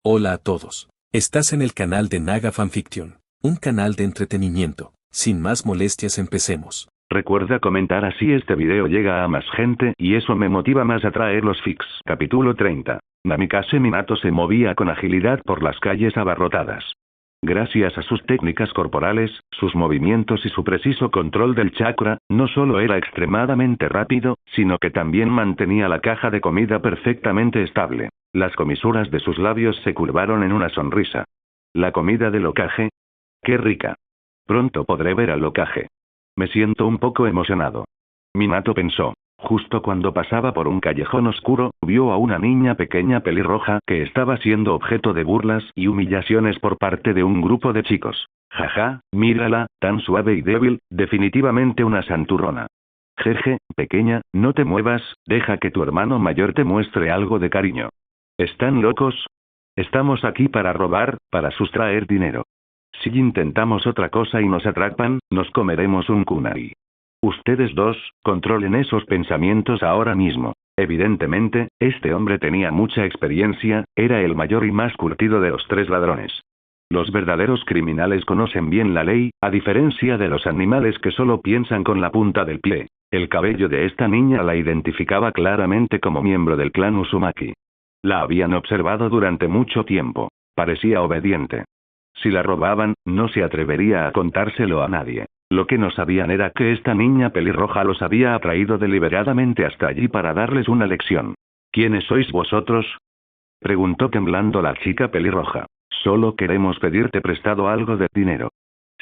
Hola a todos. Estás en el canal de Naga Fanfiction, un canal de entretenimiento. Sin más molestias, empecemos. Recuerda comentar, así este video llega a más gente y eso me motiva más a traer los fics. Capítulo 30. Namikaze Minato se movía con agilidad por las calles abarrotadas. Gracias a sus técnicas corporales, sus movimientos y su preciso control del chakra, no solo era extremadamente rápido, sino que también mantenía la caja de comida perfectamente estable. Las comisuras de sus labios se curvaron en una sonrisa. ¿La comida del Hokage? ¡Qué rica! Pronto podré ver al Hokage. Me siento un poco emocionado. Minato pensó. Justo cuando pasaba por un callejón oscuro, vio a una niña pequeña pelirroja que estaba siendo objeto de burlas y humillaciones por parte de un grupo de chicos. Jaja, mírala, tan suave y débil, definitivamente una santurrona. Jeje, pequeña, no te muevas, deja que tu hermano mayor te muestre algo de cariño. ¿Están locos? Estamos aquí para robar, para sustraer dinero. Si intentamos otra cosa y nos atrapan, nos comeremos un kunai. Ustedes dos, controlen esos pensamientos ahora mismo. Evidentemente, este hombre tenía mucha experiencia, era el mayor y más curtido de los tres ladrones. Los verdaderos criminales conocen bien la ley, a diferencia de los animales que solo piensan con la punta del pie. El cabello de esta niña la identificaba claramente como miembro del clan Uzumaki. La habían observado durante mucho tiempo. Parecía obediente. Si la robaban, no se atrevería a contárselo a nadie. Lo que no sabían era que esta niña pelirroja los había atraído deliberadamente hasta allí para darles una lección. ¿Quiénes sois vosotros?, preguntó temblando la chica pelirroja. Solo queremos pedirte prestado algo de dinero.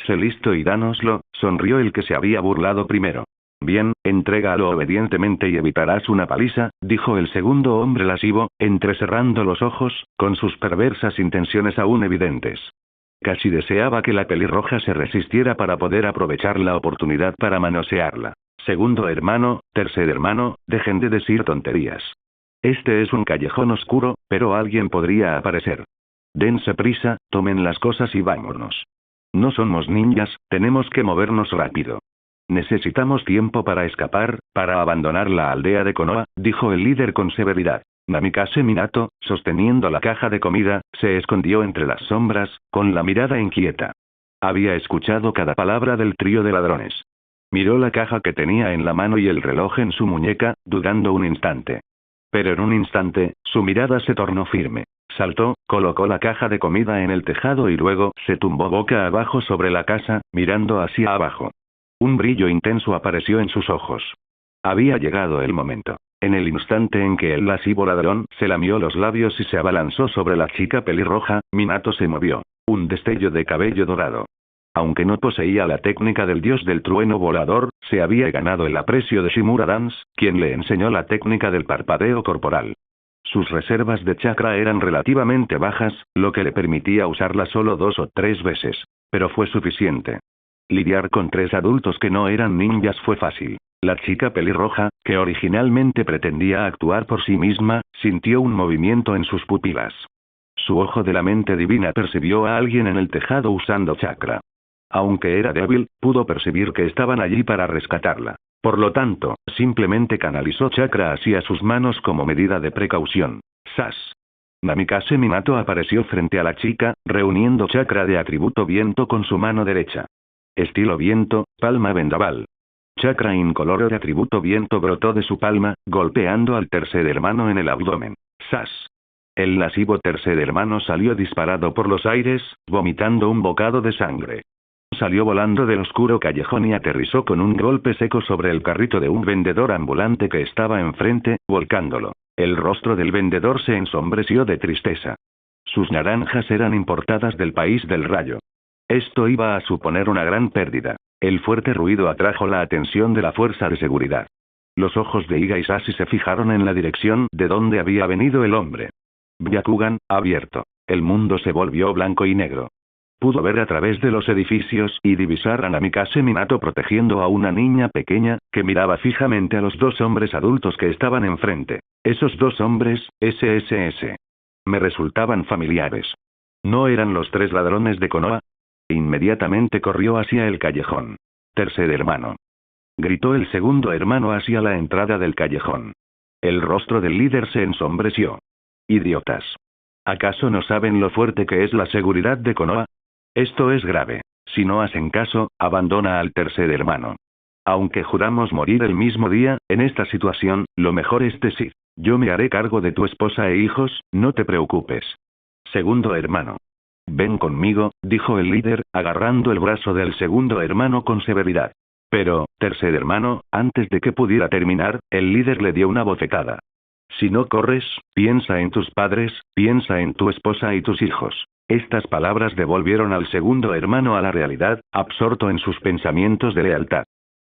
Sé listo y dánoslo, sonrió el que se había burlado primero. Bien, entrégalo obedientemente y evitarás una paliza, dijo el segundo hombre lascivo, entrecerrando los ojos, con sus perversas intenciones aún evidentes. Casi deseaba que la pelirroja se resistiera para poder aprovechar la oportunidad para manosearla. Segundo hermano, tercer hermano, dejen de decir tonterías. Este es un callejón oscuro, pero alguien podría aparecer. Dense prisa, tomen las cosas y vámonos. No somos ninjas, tenemos que movernos rápido. Necesitamos tiempo para escapar, para abandonar la aldea de Konoha, dijo el líder con severidad. Namikaze Minato, sosteniendo la caja de comida, se escondió entre las sombras, con la mirada inquieta. Había escuchado cada palabra del trío de ladrones. Miró la caja que tenía en la mano y el reloj en su muñeca, dudando un instante. Pero en un instante, su mirada se tornó firme. Saltó, colocó la caja de comida en el tejado y luego se tumbó boca abajo sobre la casa, mirando hacia abajo. Un brillo intenso apareció en sus ojos. Había llegado el momento. En el instante en que el lascivo ladrón se lamió los labios y se abalanzó sobre la chica pelirroja, Minato se movió. Un destello de cabello dorado. Aunque no poseía la técnica del dios del trueno volador, se había ganado el aprecio de Shimura Dance, quien le enseñó la técnica del parpadeo corporal. Sus reservas de chakra eran relativamente bajas, lo que le permitía usarla solo 2 o 3 veces. Pero fue suficiente. Lidiar con 3 adultos que no eran ninjas fue fácil. La chica pelirroja, que originalmente pretendía actuar por sí misma, sintió un movimiento en sus pupilas. Su ojo de la mente divina percibió a alguien en el tejado usando chakra. Aunque era débil, pudo percibir que estaban allí para rescatarla. Por lo tanto, simplemente canalizó chakra hacia sus manos como medida de precaución. ¡Sas! Namikaze Minato apareció frente a la chica, reuniendo chakra de atributo viento con su mano derecha. Estilo viento, palma vendaval. Chakra incoloro de atributo viento brotó de su palma, golpeando al tercer hermano en el abdomen. ¡Sas! El lascivo tercer hermano salió disparado por los aires, vomitando un bocado de sangre. Salió volando del oscuro callejón y aterrizó con un golpe seco sobre el carrito de un vendedor ambulante que estaba enfrente, volcándolo. El rostro del vendedor se ensombreció de tristeza. Sus naranjas eran importadas del país del rayo. Esto iba a suponer una gran pérdida. El fuerte ruido atrajo la atención de la fuerza de seguridad. Los ojos de Iga y Sashi se fijaron en la dirección de donde había venido el hombre. Byakugan, abierto. El mundo se volvió blanco y negro. Pudo ver a través de los edificios y divisar a Namikaze Minato protegiendo a una niña pequeña, que miraba fijamente a los 2 hombres adultos que estaban enfrente. Esos 2 hombres, SSS. Me resultaban familiares. ¿No eran los 3 ladrones de Konoha? Inmediatamente corrió hacia el callejón. Tercer hermano. Gritó el segundo hermano hacia la entrada del callejón. El rostro del líder se ensombreció. Idiotas. ¿Acaso no saben lo fuerte que es la seguridad de Konoha? Esto es grave. Si no hacen caso, abandona al tercer hermano. Aunque juramos morir el mismo día, en esta situación, lo mejor es decir, yo me haré cargo de tu esposa e hijos, no te preocupes. Segundo hermano. Ven conmigo, dijo el líder, agarrando el brazo del segundo hermano con severidad. Pero, tercer hermano, antes de que pudiera terminar, el líder le dio una bofetada. Si no corres, piensa en tus padres, piensa en tu esposa y tus hijos. Estas palabras devolvieron al segundo hermano a la realidad, absorto en sus pensamientos de lealtad.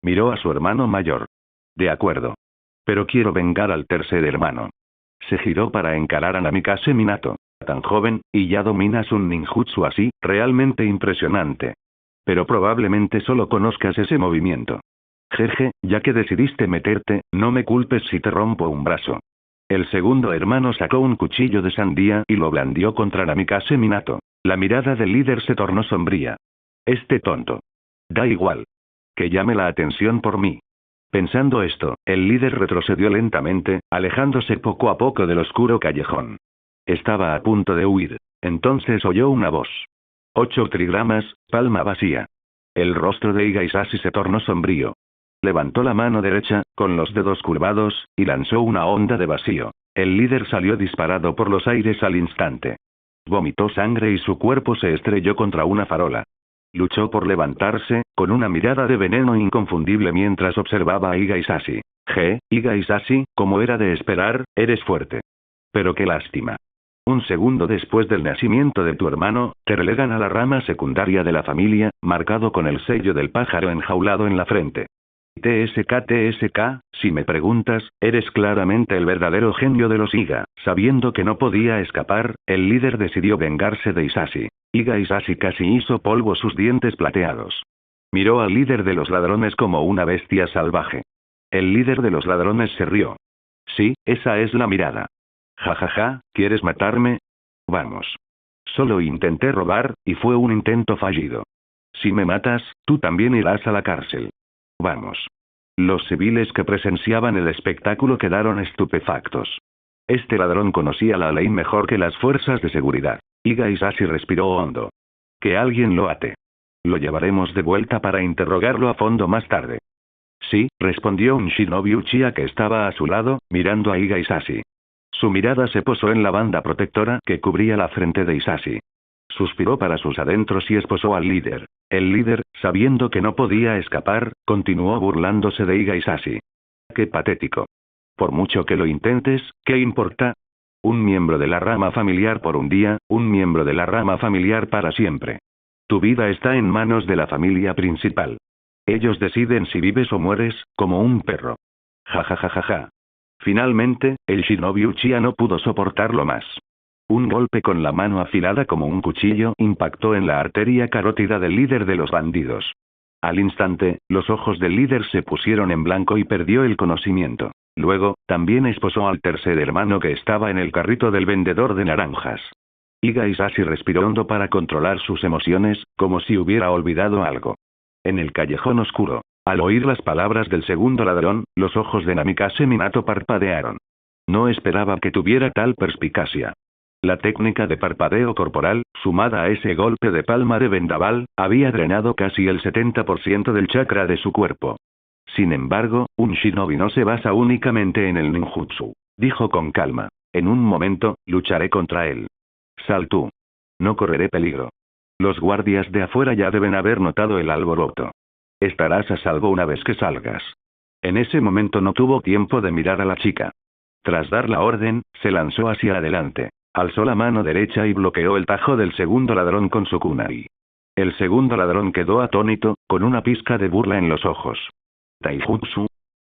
Miró a su hermano mayor. De acuerdo. Pero quiero vengar al tercer hermano. Se giró para encarar a Namikaze Minato. Tan joven, y ya dominas un ninjutsu así, realmente impresionante. Pero probablemente solo conozcas ese movimiento. Jeje, ya que decidiste meterte, no me culpes si te rompo un brazo. El segundo hermano sacó un cuchillo de sandía y lo blandió contra Namikaze Minato. La mirada del líder se tornó sombría. Este tonto. Da igual. Que llame la atención por mí. Pensando esto, el líder retrocedió lentamente, alejándose poco a poco del oscuro callejón. Estaba a punto de huir. Entonces oyó una voz. 8 trigramas, palma vacía. El rostro de Higashi se tornó sombrío. Levantó la mano derecha, con los dedos curvados, y lanzó una onda de vacío. El líder salió disparado por los aires al instante. Vomitó sangre y su cuerpo se estrelló contra una farola. Luchó por levantarse, con una mirada de veneno inconfundible mientras observaba a Higashi. Higashi, como era de esperar, eres fuerte. Pero qué lástima. Un segundo después del nacimiento de tu hermano, te relegan a la rama secundaria de la familia, marcado con el sello del pájaro enjaulado en la frente. TSK, si me preguntas, eres claramente el verdadero genio de los Iga. Sabiendo que no podía escapar, el líder decidió vengarse de Higashi. Higashi casi hizo polvo sus dientes plateados. Miró al líder de los ladrones como una bestia salvaje. El líder de los ladrones se rió. Sí, esa es la mirada. Jajaja, ¿quieres matarme? Vamos. Solo intenté robar, y fue un intento fallido. Si me matas, tú también irás a la cárcel. Vamos. Los civiles que presenciaban el espectáculo quedaron estupefactos. Este ladrón conocía la ley mejor que las fuerzas de seguridad. Higashi respiró hondo. Que alguien lo ate. Lo llevaremos de vuelta para interrogarlo a fondo más tarde. Sí, respondió un shinobi Uchiha que estaba a su lado, mirando a Higashi. Su mirada se posó en la banda protectora que cubría la frente de Higashi. Suspiró para sus adentros y esposó al líder. El líder, sabiendo que no podía escapar, continuó burlándose de Higashi. ¡Qué patético! Por mucho que lo intentes, ¿qué importa? Un miembro de la rama familiar por un día, un miembro de la rama familiar para siempre. Tu vida está en manos de la familia principal. Ellos deciden si vives o mueres, como un perro. Ja. Finalmente, el shinobi Uchiha no pudo soportarlo más. Un golpe con la mano afilada como un cuchillo impactó en la arteria carótida del líder de los bandidos. Al instante, los ojos del líder se pusieron en blanco y perdió el conocimiento. Luego, también esposó al tercer hermano que estaba en el carrito del vendedor de naranjas. Higashi respiró hondo para controlar sus emociones, como si hubiera olvidado algo. En el callejón oscuro, al oír las palabras del segundo ladrón, los ojos de Namikaze Minato parpadearon. No esperaba que tuviera tal perspicacia. La técnica de parpadeo corporal, sumada a ese golpe de palma de vendaval, había drenado casi el 70% del chakra de su cuerpo. Sin embargo, un shinobi no se basa únicamente en el ninjutsu, dijo con calma. En un momento, lucharé contra él. Sal tú. No correré peligro. Los guardias de afuera ya deben haber notado el alboroto. Estarás a salvo una vez que salgas. En ese momento no tuvo tiempo de mirar a la chica. Tras dar la orden, se lanzó hacia adelante. Alzó la mano derecha y bloqueó el tajo del segundo ladrón con su kunai. El segundo ladrón quedó atónito, con una pizca de burla en los ojos. Taijutsu.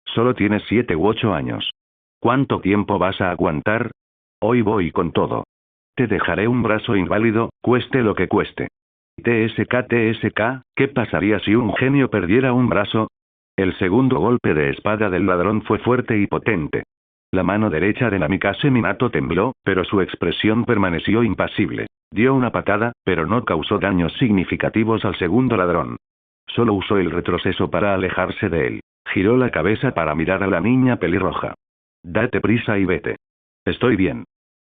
Solo tienes 7 u 8 años. ¿Cuánto tiempo vas a aguantar? Hoy voy con todo. Te dejaré un brazo inválido, cueste lo que cueste. TSK, ¿qué pasaría si un genio perdiera un brazo? El segundo golpe de espada del ladrón fue fuerte y potente. La mano derecha de Namikaze Minato tembló, pero su expresión permaneció impasible. Dio una patada, pero no causó daños significativos al segundo ladrón. Solo usó el retroceso para alejarse de él. Giró la cabeza para mirar a la niña pelirroja. Date prisa y vete. Estoy bien.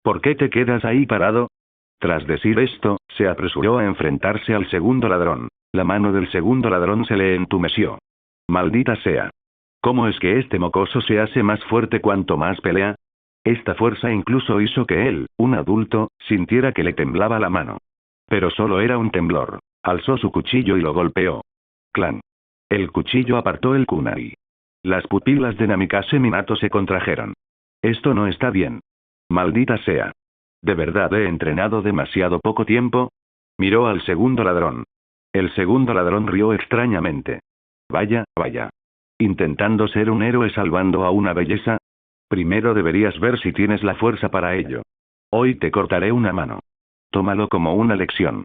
¿Por qué te quedas ahí parado? Tras decir esto, se apresuró a enfrentarse al segundo ladrón. La mano del segundo ladrón se le entumeció. Maldita sea. ¿Cómo es que este mocoso se hace más fuerte cuanto más pelea? Esta fuerza incluso hizo que él, un adulto, sintiera que le temblaba la mano. Pero solo era un temblor. Alzó su cuchillo y lo golpeó. Clan. El cuchillo apartó el kunai. Las pupilas de Namikaze Minato se contrajeron. Esto no está bien. Maldita sea. ¿De verdad he entrenado demasiado poco tiempo? Miró al segundo ladrón. El segundo ladrón rió extrañamente. Vaya, vaya. ¿Intentando ser un héroe salvando a una belleza? Primero deberías ver si tienes la fuerza para ello. Hoy te cortaré una mano. Tómalo como una lección.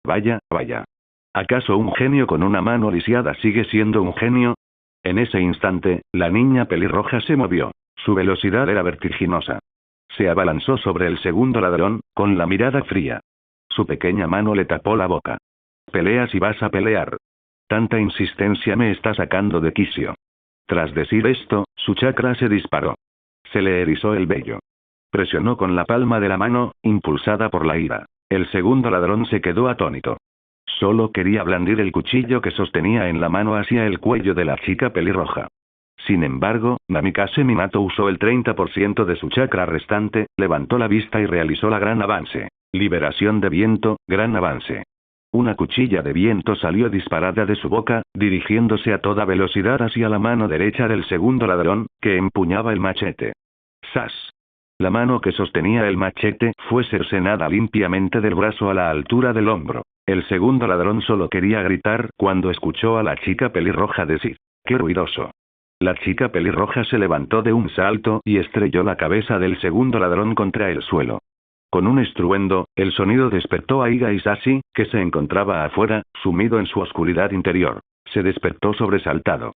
Vaya, vaya. ¿Acaso un genio con una mano lisiada sigue siendo un genio? En ese instante, la niña pelirroja se movió. Su velocidad era vertiginosa. Se abalanzó sobre el segundo ladrón, con la mirada fría. Su pequeña mano le tapó la boca. Peleas y vas a pelear. Tanta insistencia me está sacando de quicio. Tras decir esto, su chakra se disparó. Se le erizó el vello. Presionó con la palma de la mano, impulsada por la ira. El segundo ladrón se quedó atónito. Solo quería blandir el cuchillo que sostenía en la mano hacia el cuello de la chica pelirroja. Sin embargo, Namikaze Minato usó el 30% de su chakra restante, levantó la vista y realizó la gran avance. Liberación de viento, gran avance. Una cuchilla de viento salió disparada de su boca, dirigiéndose a toda velocidad hacia la mano derecha del segundo ladrón, que empuñaba el machete. ¡Sas! La mano que sostenía el machete fue cercenada limpiamente del brazo a la altura del hombro. El segundo ladrón solo quería gritar cuando escuchó a la chica pelirroja decir: ¡qué ruidoso! La chica pelirroja se levantó de un salto y estrelló la cabeza del segundo ladrón contra el suelo. Con un estruendo, el sonido despertó a Iga Isashi, que se encontraba afuera, sumido en su oscuridad interior. Se despertó sobresaltado.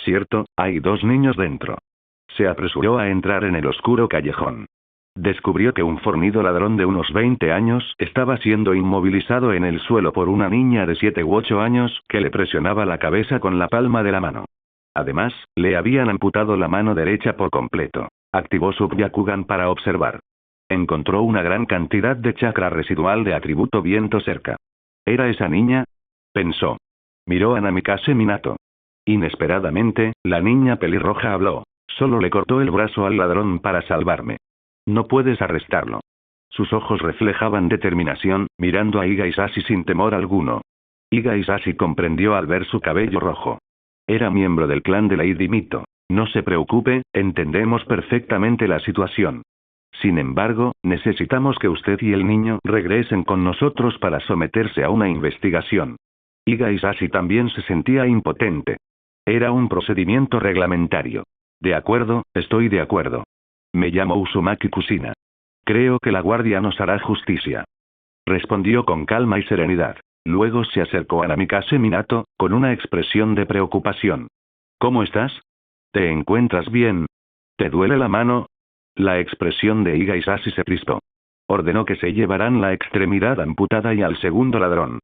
Cierto, hay dos niños dentro. Se apresuró a entrar en el oscuro callejón. Descubrió que un fornido ladrón de unos 20 años estaba siendo inmovilizado en el suelo por una niña de 7 u 8 años, que le presionaba la cabeza con la palma de la mano. Además, le habían amputado la mano derecha por completo. Activó su Byakugan para observar. Encontró una gran cantidad de chakra residual de atributo viento cerca. ¿Era esa niña? Pensó. Miró a Namikaze Minato. Inesperadamente, la niña pelirroja habló. Solo le cortó el brazo al ladrón para salvarme. No puedes arrestarlo. Sus ojos reflejaban determinación, mirando a Iga Isashi sin temor alguno. Iga Isashi comprendió al ver su cabello rojo. Era miembro del clan de Lady Mito. No se preocupe, entendemos perfectamente la situación. Sin embargo, necesitamos que usted y el niño regresen con nosotros para someterse a una investigación. Iga Isashi también se sentía impotente. Era un procedimiento reglamentario. De acuerdo, estoy de acuerdo. Me llamo Uzumaki Kusina. Creo que la guardia nos hará justicia. Respondió con calma y serenidad. Luego se acercó a Namikaze Minato, con una expresión de preocupación. ¿Cómo estás? ¿Te encuentras bien? ¿Te duele la mano? La expresión de Iga Isashi se crispó. Ordenó que se llevaran la extremidad amputada y al segundo ladrón.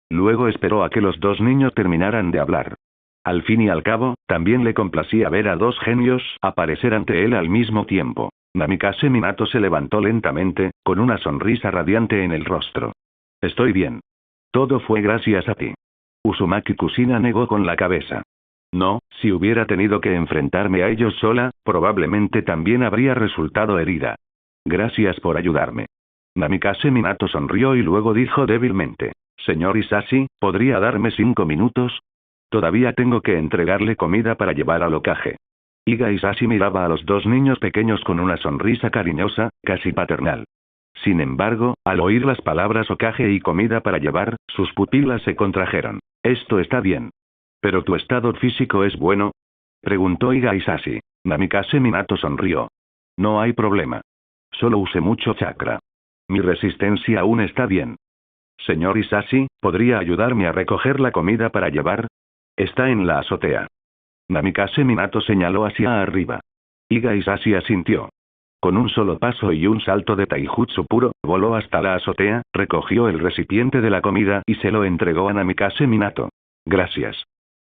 Luego esperó a que los dos niños terminaran de hablar. Al fin y al cabo, también le complacía ver a dos genios aparecer ante él al mismo tiempo. Namikaze Minato se levantó lentamente, con una sonrisa radiante en el rostro. Estoy bien. Todo fue gracias a ti. Uzumaki Kusina negó con la cabeza. No, si hubiera tenido que enfrentarme a ellos sola, probablemente también habría resultado herida. Gracias por ayudarme. Namikaze Minato sonrió y luego dijo débilmente. Señor Isashi, ¿podría darme 5 minutos? Todavía tengo que entregarle comida para llevar al Hokage. Iga Isashi miraba a los dos niños pequeños con una sonrisa cariñosa, casi paternal. Sin embargo, al oír las palabras Hokage y comida para llevar, sus pupilas se contrajeron. Esto está bien. ¿Pero tu estado físico es bueno? Preguntó Iga Isashi. Namikaze Minato sonrió. No hay problema. Solo usé mucho chakra. Mi resistencia aún está bien. Señor Isashi, ¿podría ayudarme a recoger la comida para llevar? Está en la azotea. Namikaze Minato señaló hacia arriba. Iga Isashi asintió. Con un solo paso y un salto de taijutsu puro, voló hasta la azotea, recogió el recipiente de la comida y se lo entregó a Namikaze Minato. Gracias.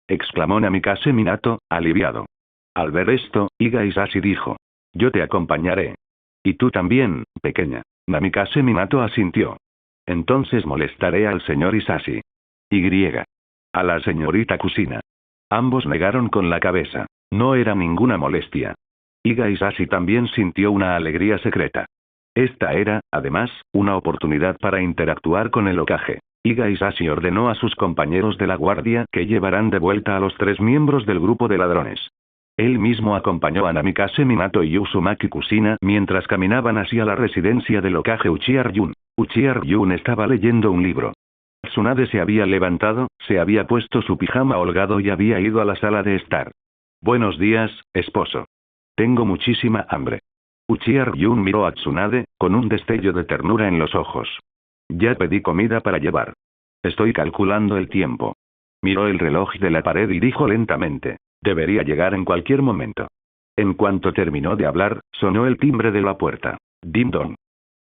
Exclamó Namikaze Minato, aliviado. Al ver esto, Iga Isashi dijo. Yo te acompañaré. Y tú también, pequeña. Namikaze Minato asintió. Entonces molestaré al señor Isashi. Y. A la señorita Kusina. Ambos negaron con la cabeza. No era ninguna molestia. Iga Isashi también sintió una alegría secreta. Esta era, además, una oportunidad para interactuar con el Hokage. Iga Isashi ordenó a sus compañeros de la guardia que llevaran de vuelta a los 3 miembros del grupo de ladrones. Él mismo acompañó a Namikaze Minato y Uzumaki Kusina mientras caminaban hacia la residencia del Hokage Uchiha Ryun. Uchiha Ryun estaba leyendo un libro. Tsunade se había levantado, se había puesto su pijama holgado y había ido a la sala de estar. Buenos días, esposo. Tengo muchísima hambre. Uchiha Ryun miró a Tsunade, con un destello de ternura en los ojos. Ya pedí comida para llevar. Estoy calculando el tiempo. Miró el reloj de la pared y dijo lentamente. Debería llegar en cualquier momento. En cuanto terminó de hablar, sonó el timbre de la puerta. Ding dong.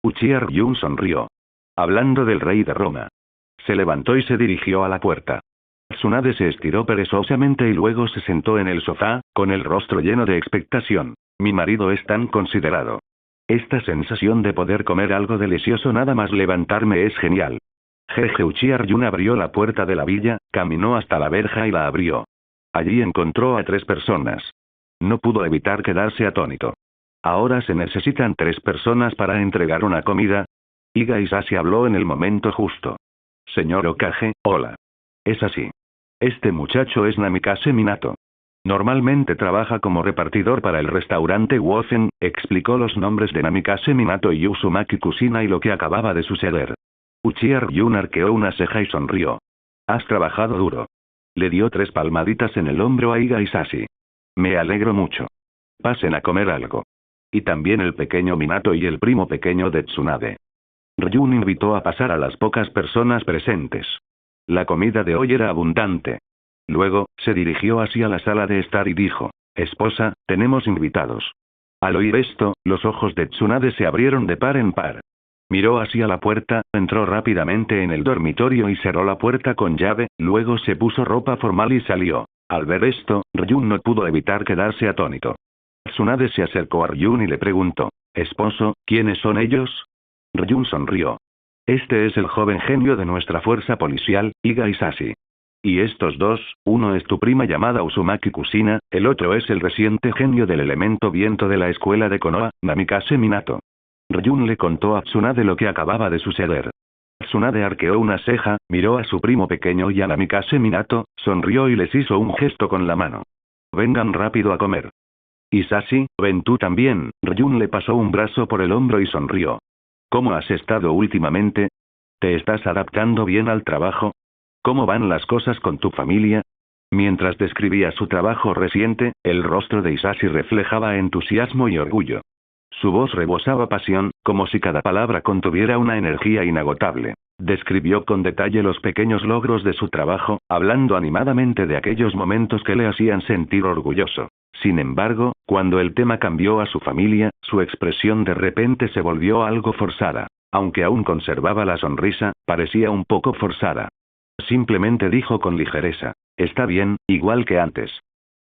Uchiha Ryun sonrió. Hablando del rey de Roma. Se levantó y se dirigió a la puerta. Tsunade se estiró perezosamente y luego se sentó en el sofá, con el rostro lleno de expectación. Mi marido es tan considerado. Esta sensación de poder comer algo delicioso nada más levantarme es genial. Jeje. Uchiha Ryun abrió la puerta de la villa, caminó hasta la verja y la abrió. Allí encontró a 3 personas. No pudo evitar quedarse atónito. Ahora se necesitan 3 personas para entregar una comida. Iga Isashi habló en el momento justo. Señor Hokage, hola. Es así. Este muchacho es Namikaze Minato. Normalmente trabaja como repartidor para el restaurante Wozen, explicó los nombres de Namikaze Minato y Uzumaki Kusina y lo que acababa de suceder. Uchiha Ryun arqueó una ceja y sonrió. Has trabajado duro. Le dio 3 palmaditas en el hombro a Iga Isashi. Me alegro mucho. Pasen a comer algo. Y también el pequeño Minato y el primo pequeño de Tsunade. Ryun invitó a pasar a las pocas personas presentes. La comida de hoy era abundante. Luego, se dirigió hacia la sala de estar y dijo, esposa, tenemos invitados. Al oír esto, los ojos de Tsunade se abrieron de par en par. Miró hacia la puerta, entró rápidamente en el dormitorio y cerró la puerta con llave, luego se puso ropa formal y salió. Al ver esto, Ryun no pudo evitar quedarse atónito. Tsunade se acercó a Ryun y le preguntó, esposo, ¿quiénes son ellos? Ryun sonrió. Este es el joven genio de nuestra fuerza policial, Iga Isashi. Y estos 2, uno es tu prima llamada Uzumaki Kusina, el otro es el reciente genio del elemento viento de la escuela de Konoha, Namikaze Minato. Ryun le contó a Tsunade lo que acababa de suceder. Tsunade arqueó una ceja, miró a su primo pequeño y a Namikaze Minato, sonrió y les hizo un gesto con la mano. Vengan rápido a comer. Isashi, ven tú también. Ryun le pasó un brazo por el hombro y sonrió. ¿Cómo has estado últimamente? ¿Te estás adaptando bien al trabajo? ¿Cómo van las cosas con tu familia? Mientras describía su trabajo reciente, el rostro de Isashi reflejaba entusiasmo y orgullo. Su voz rebosaba pasión, como si cada palabra contuviera una energía inagotable. Describió con detalle los pequeños logros de su trabajo, hablando animadamente de aquellos momentos que le hacían sentir orgulloso. Sin embargo, cuando el tema cambió a su familia, su expresión de repente se volvió algo forzada. Aunque aún conservaba la sonrisa, parecía un poco forzada. Simplemente dijo con ligereza. Está bien, igual que antes.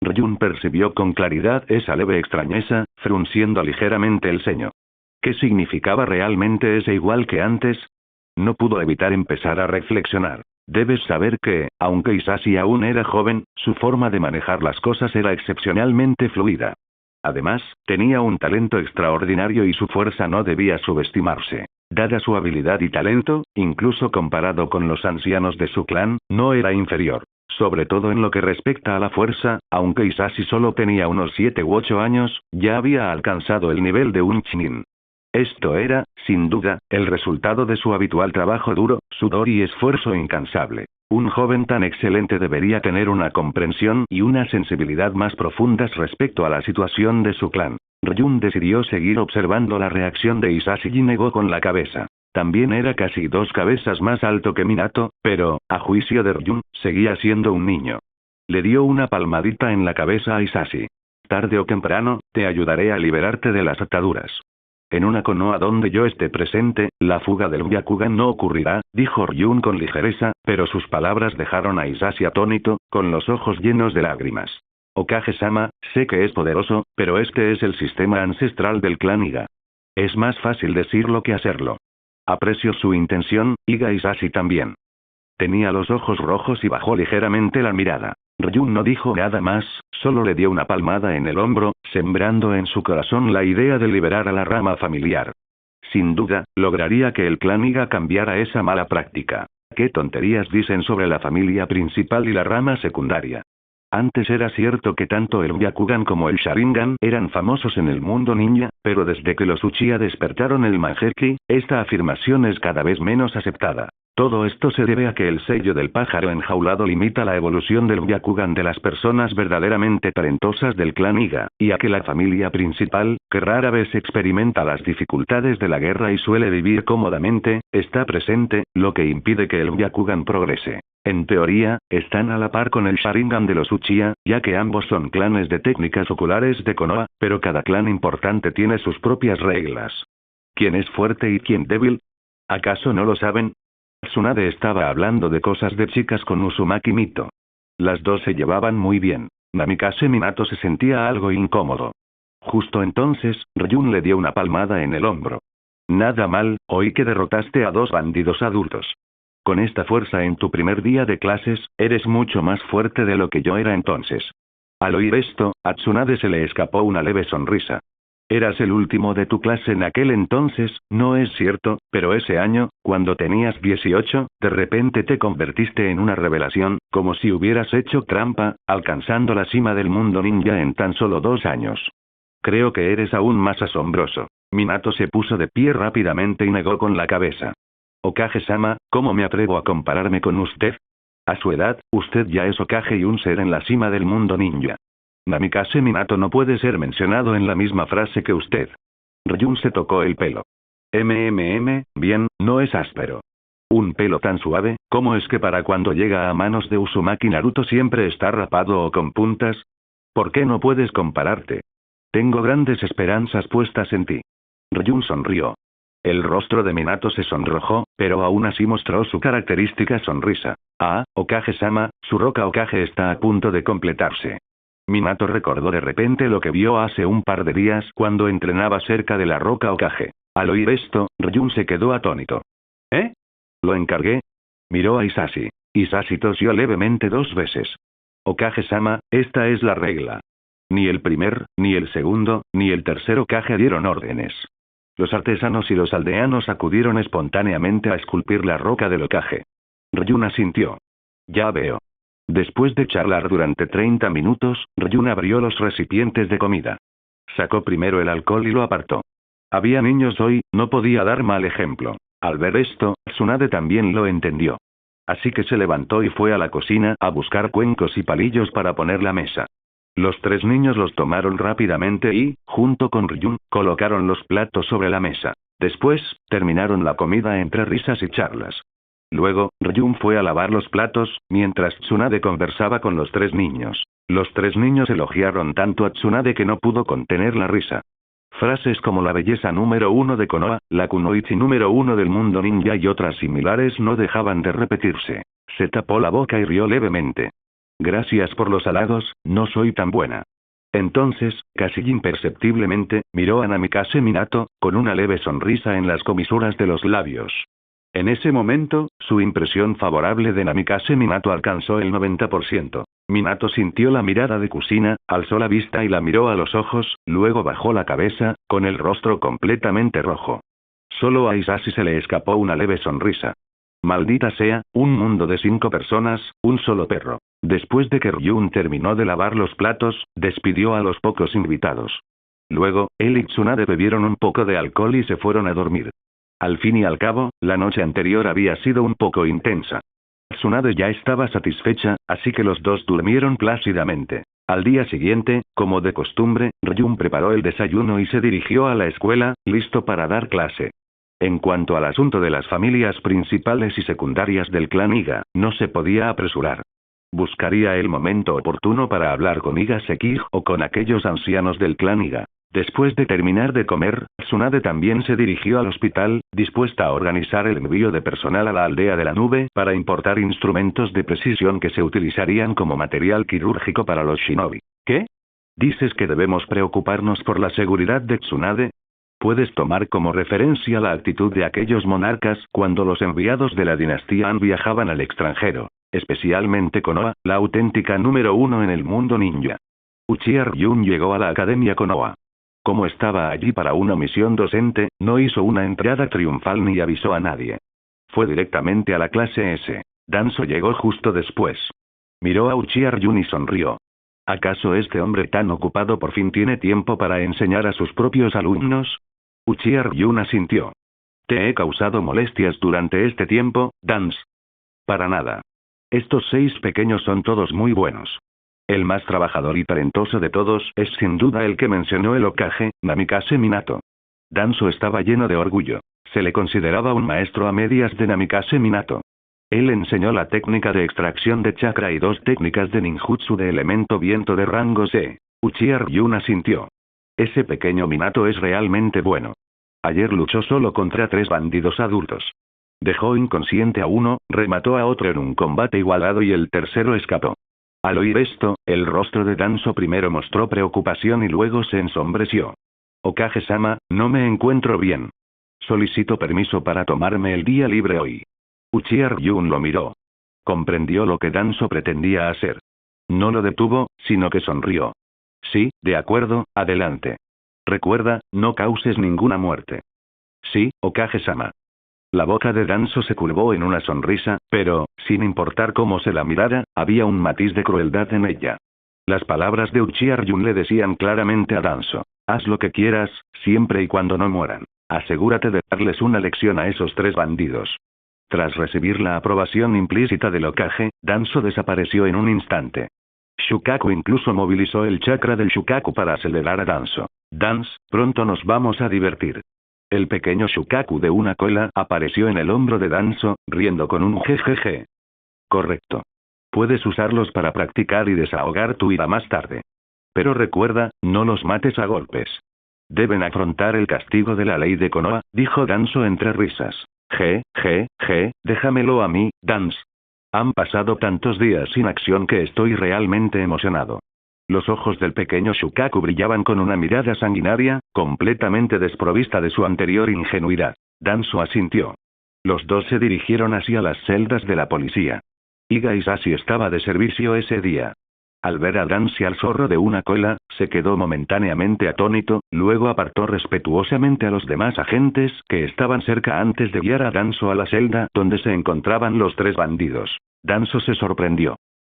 Ryun percibió con claridad esa leve extrañeza, frunciendo ligeramente el ceño. ¿Qué significaba realmente ese igual que antes? No pudo evitar empezar a reflexionar. Debes saber que, aunque Isashi aún era joven, su forma de manejar las cosas era excepcionalmente fluida. Además, tenía un talento extraordinario y su fuerza no debía subestimarse. Dada su habilidad y talento, incluso comparado con los ancianos de su clan, no era inferior. Sobre todo en lo que respecta a la fuerza, aunque Isashi solo tenía unos 7 u 8 años, ya había alcanzado el nivel de un Chunin. Esto era, sin duda, el resultado de su habitual trabajo duro, sudor y esfuerzo incansable. Un joven tan excelente debería tener una comprensión y una sensibilidad más profundas respecto a la situación de su clan. Ryun decidió seguir observando la reacción de Isashi y negó con la cabeza. También era casi 2 cabezas más alto que Minato, pero, a juicio de Ryun, seguía siendo un niño. Le dio una palmadita en la cabeza a Isashi. Tarde o temprano, te ayudaré a liberarte de las ataduras. En una Konoha donde yo esté presente, la fuga del Byakugan no ocurrirá, dijo Ryun con ligereza, pero sus palabras dejaron a Isashi atónito, con los ojos llenos de lágrimas. Hokage-sama, sé que es poderoso, pero este es el sistema ancestral del clan Iga. Es más fácil decirlo que hacerlo. Aprecio su intención, Iga Isashi también. Tenía los ojos rojos y bajó ligeramente la mirada. Ryun no dijo nada más, solo le dio una palmada en el hombro, sembrando en su corazón la idea de liberar a la rama familiar. Sin duda, lograría que el clan Iga cambiara esa mala práctica. ¿Qué tonterías dicen sobre la familia principal y la rama secundaria? Antes era cierto que tanto el Byakugan como el Sharingan eran famosos en el mundo ninja, pero desde que los Uchiha despertaron el Mangekyou, esta afirmación es cada vez menos aceptada. Todo esto se debe a que el sello del pájaro enjaulado limita la evolución del Byakugan de las personas verdaderamente talentosas del clan Iga, y a que la familia principal, que rara vez experimenta las dificultades de la guerra y suele vivir cómodamente, está presente, lo que impide que el Byakugan progrese. En teoría, están a la par con el Sharingan de los Uchiha, ya que ambos son clanes de técnicas oculares de Konoha, pero cada clan importante tiene sus propias reglas. ¿Quién es fuerte y quién débil? ¿Acaso no lo saben? Tsunade estaba hablando de cosas de chicas con Uzumaki Mito. Las dos se llevaban muy bien. Namikaze Minato se sentía algo incómodo. Justo entonces, Ryun le dio una palmada en el hombro. Nada mal, oí que derrotaste a 2 bandidos adultos. Con esta fuerza en tu primer día de clases, eres mucho más fuerte de lo que yo era entonces. Al oír esto, a Tsunade se le escapó una leve sonrisa. Eras el último de tu clase en aquel entonces, no es cierto, pero ese año, cuando tenías 18, de repente te convertiste en una revelación, como si hubieras hecho trampa, alcanzando la cima del mundo ninja en tan solo 2 años. Creo que eres aún más asombroso. Minato se puso de pie rápidamente y negó con la cabeza. Hokage-sama, ¿cómo me atrevo a compararme con usted? A su edad, usted ya es Hokage y un ser en la cima del mundo ninja. Namikaze Minato no puede ser mencionado en la misma frase que usted. Ryun se tocó el pelo. Bien, no es áspero. Un pelo tan suave, ¿cómo es que para cuando llega a manos de Uzumaki Naruto siempre está rapado o con puntas? ¿Por qué no puedes compararte? Tengo grandes esperanzas puestas en ti. Ryun sonrió. El rostro de Minato se sonrojó, pero aún así mostró su característica sonrisa. Ah, Hokage-sama, su roca Hokage está a punto de completarse. Minato recordó de repente lo que vio hace un par de días cuando entrenaba cerca de la roca Hokage. Al oír esto, Ryun se quedó atónito. ¿Eh? ¿Lo encargué? Miró a Isashi. Isashi tosió levemente 2 veces. Hokage-sama, esta es la regla. Ni el primer, ni el segundo, ni el tercer Hokage dieron órdenes. Los artesanos y los aldeanos acudieron espontáneamente a esculpir la roca del Hokage. Ryun asintió. Ya veo. Después de charlar durante 30 minutos, Ryun abrió los recipientes de comida. Sacó primero el alcohol y lo apartó. Había niños hoy, no podía dar mal ejemplo. Al ver esto, Tsunade también lo entendió. Así que se levantó y fue a la cocina a buscar cuencos y palillos para poner la mesa. Los 3 niños los tomaron rápidamente y, junto con Ryun, colocaron los platos sobre la mesa. Después, terminaron la comida entre risas y charlas. Luego, Ryun fue a lavar los platos, mientras Tsunade conversaba con los 3 niños. Los 3 niños elogiaron tanto a Tsunade que no pudo contener la risa. Frases como la belleza número 1 de Konoha, la kunoichi número 1 del mundo ninja y otras similares no dejaban de repetirse. Se tapó la boca y rió levemente. Gracias por los halagos, no soy tan buena. Entonces, casi imperceptiblemente, miró a Namikaze Minato, con una leve sonrisa en las comisuras de los labios. En ese momento, su impresión favorable de Namikaze Minato alcanzó el 90%. Minato sintió la mirada de Kusina, alzó la vista y la miró a los ojos, luego bajó la cabeza, con el rostro completamente rojo. Solo a Isashi se le escapó una leve sonrisa. Maldita sea, un mundo de 5 personas, un solo perro. Después de que Ryun terminó de lavar los platos, despidió a los pocos invitados. Luego, él y Tsunade bebieron un poco de alcohol y se fueron a dormir. Al fin y al cabo, la noche anterior había sido un poco intensa. Tsunade ya estaba satisfecha, así que los dos durmieron plácidamente. Al día siguiente, como de costumbre, Ryun preparó el desayuno y se dirigió a la escuela, listo para dar clase. En cuanto al asunto de las familias principales y secundarias del clan Iga, no se podía apresurar. Buscaría el momento oportuno para hablar con Iga Sekig o con aquellos ancianos del clan Iga. Después de terminar de comer, Tsunade también se dirigió al hospital, dispuesta a organizar el envío de personal a la aldea de la nube para importar instrumentos de precisión que se utilizarían como material quirúrgico para los shinobi. ¿Qué? ¿Dices que debemos preocuparnos por la seguridad de Tsunade? Puedes tomar como referencia la actitud de aquellos monarcas cuando los enviados de la dinastía Han viajaban al extranjero, especialmente Konoha, la auténtica número 1 en el mundo ninja. Uchiha Ryun llegó a la academia Konoha. Como estaba allí para una misión docente, no hizo una entrada triunfal ni avisó a nadie. Fue directamente a la clase S. Danzo llegó justo después. Miró a Uchiha Ryun y sonrió. ¿Acaso este hombre tan ocupado por fin tiene tiempo para enseñar a sus propios alumnos? Uchiha Ryun asintió. ¿Te he causado molestias durante este tiempo, Danzo? Para nada. Estos 6 pequeños son todos muy buenos. El más trabajador y talentoso de todos es sin duda el que mencionó el Hokage, Namikaze Minato. Danzo estaba lleno de orgullo. Se le consideraba un maestro a medias de Namikaze Minato. Él enseñó la técnica de extracción de chakra y 2 técnicas de ninjutsu de elemento viento de rango C. Uchiha Ryun asintió. Ese pequeño Minato es realmente bueno. Ayer luchó solo contra 3 bandidos adultos. Dejó inconsciente a uno, remató a otro en un combate igualado y el tercero escapó. Al oír esto, el rostro de Danzo primero mostró preocupación y luego se ensombreció. Hokage-sama, no me encuentro bien. Solicito permiso para tomarme el día libre hoy. Uchiha Ryun lo miró. Comprendió lo que Danzo pretendía hacer. No lo detuvo, sino que sonrió. Sí, de acuerdo, adelante. Recuerda, no causes ninguna muerte. Sí, Hokage-sama. La boca de Danzo se curvó en una sonrisa, pero, sin importar cómo se la mirara, había un matiz de crueldad en ella. Las palabras de Uchiha Ryun le decían claramente a Danzo: haz lo que quieras, siempre y cuando no mueran. Asegúrate de darles una lección a esos 3 bandidos. Tras recibir la aprobación implícita del Hokage, Danzo desapareció en un instante. Shukaku incluso movilizó el chakra del Shukaku para acelerar a Danzo. Danzo, pronto nos vamos a divertir. El pequeño Shukaku de una cola apareció en el hombro de Danzo, riendo con un jejeje. Correcto. Puedes usarlos para practicar y desahogar tu ira más tarde. Pero recuerda, no los mates a golpes. Deben afrontar el castigo de la ley de Konoha, dijo Danzo entre risas. Déjamelo a mí, Danzo. Han pasado tantos días sin acción que estoy realmente emocionado. Los ojos del pequeño Shukaku brillaban con una mirada sanguinaria, completamente desprovista de su anterior ingenuidad. Danzo asintió. Los 2 se dirigieron hacia las celdas de la policía. Iga Isashi estaba de servicio ese día. Al ver a Danzo y al zorro de una cola, se quedó momentáneamente atónito, luego apartó respetuosamente a los demás agentes que estaban cerca antes de guiar a Danzo a la celda donde se encontraban los 3 bandidos. Danzo se sorprendió.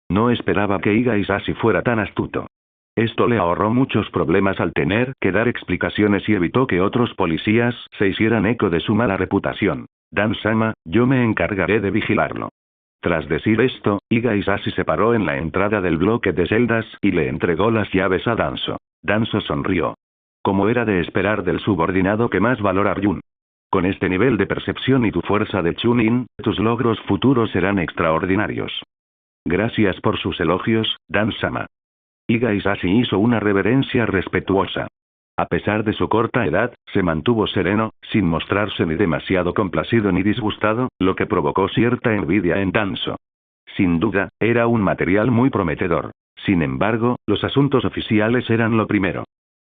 No esperaba que Iga Isashi fuera tan astuto. Esto le ahorró muchos problemas al tener que dar explicaciones y evitó que otros policías se hicieran eco de su mala reputación. Dan-sama, yo me encargaré de vigilarlo. Tras decir esto, Iga Isashi se paró en la entrada del bloque de celdas y le entregó las llaves a Danzo. Danzo sonrió. Como era de esperar del subordinado que más valora Ryun. Con este nivel de percepción y tu fuerza de Chunin, tus logros futuros serán extraordinarios. Gracias por sus elogios, Dan-sama. Iga Isashi hizo una reverencia respetuosa. A pesar de su corta edad, se mantuvo sereno, sin mostrarse ni demasiado complacido ni disgustado, lo que provocó cierta envidia en Danzo. Sin duda, era un material muy prometedor. Sin embargo, los asuntos oficiales eran lo primero.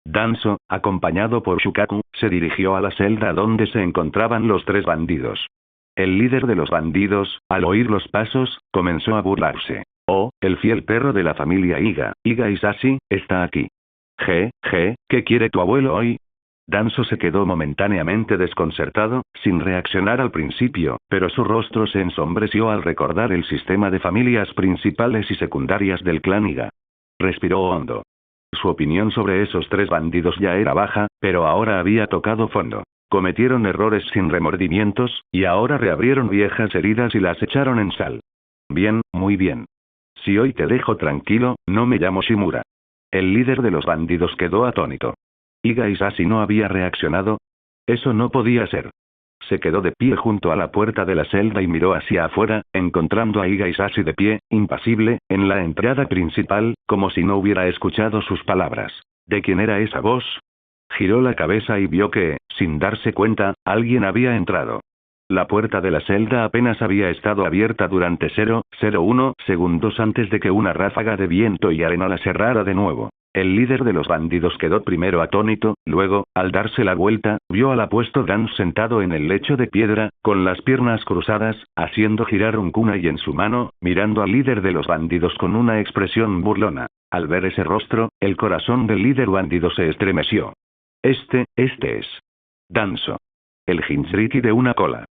Danzo, acompañado por Shukaku, se dirigió a la celda donde se encontraban los 3 bandidos. El líder de los bandidos, al oír los pasos, comenzó a burlarse. Oh, el fiel perro de la familia Iga, Iga Isashi, está aquí. ¿Qué quiere tu abuelo hoy? Danzo se quedó momentáneamente desconcertado, sin reaccionar al principio, pero su rostro se ensombreció al recordar el sistema de familias principales y secundarias del clan Iga. Respiró hondo. Su opinión sobre esos 3 bandidos ya era baja, pero ahora había tocado fondo. Cometieron errores sin remordimientos, y ahora reabrieron viejas heridas y las echaron en sal. Bien, muy bien. Si hoy te dejo tranquilo, no me llamo Shimura. El líder de los bandidos quedó atónito. Iga Isashi no había reaccionado. Eso no podía ser. Se quedó de pie junto a la puerta de la celda y miró hacia afuera, encontrando a Iga Isashi de pie, impasible, en la entrada principal, como si no hubiera escuchado sus palabras. ¿De quién era esa voz? Giró la cabeza y vio que, sin darse cuenta, alguien había entrado. La puerta de la celda apenas había estado abierta durante 0,01 segundos antes de que una ráfaga de viento y arena la cerrara de nuevo. El líder de los bandidos quedó primero atónito, luego, al darse la vuelta, vio al apuesto Dan sentado en el lecho de piedra, con las piernas cruzadas, haciendo girar un kunai en su mano, mirando al líder de los bandidos con una expresión burlona. Al ver ese rostro, el corazón del líder bandido se estremeció. Este es Danzo. El Jinchuriki de una cola.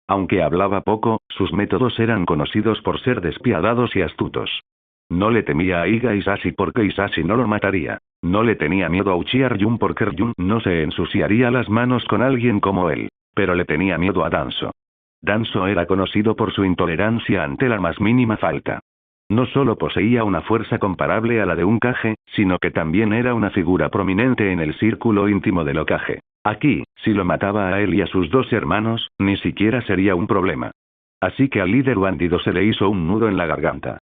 Aunque hablaba poco, sus métodos eran conocidos por ser despiadados y astutos. No le temía a Iga Isashi porque Isashi no lo mataría. No le tenía miedo a Uchiha Ryun porque Ryun no se ensuciaría las manos con alguien como él. Pero le tenía miedo a Danzo. Danzo era conocido por su intolerancia ante la más mínima falta. No solo poseía una fuerza comparable a la de un Kage, sino que también era una figura prominente en el círculo íntimo del Hokage. Aquí, si lo mataba a él y a sus dos hermanos, ni siquiera sería un problema. Así que al líder bandido se le hizo un nudo en la garganta.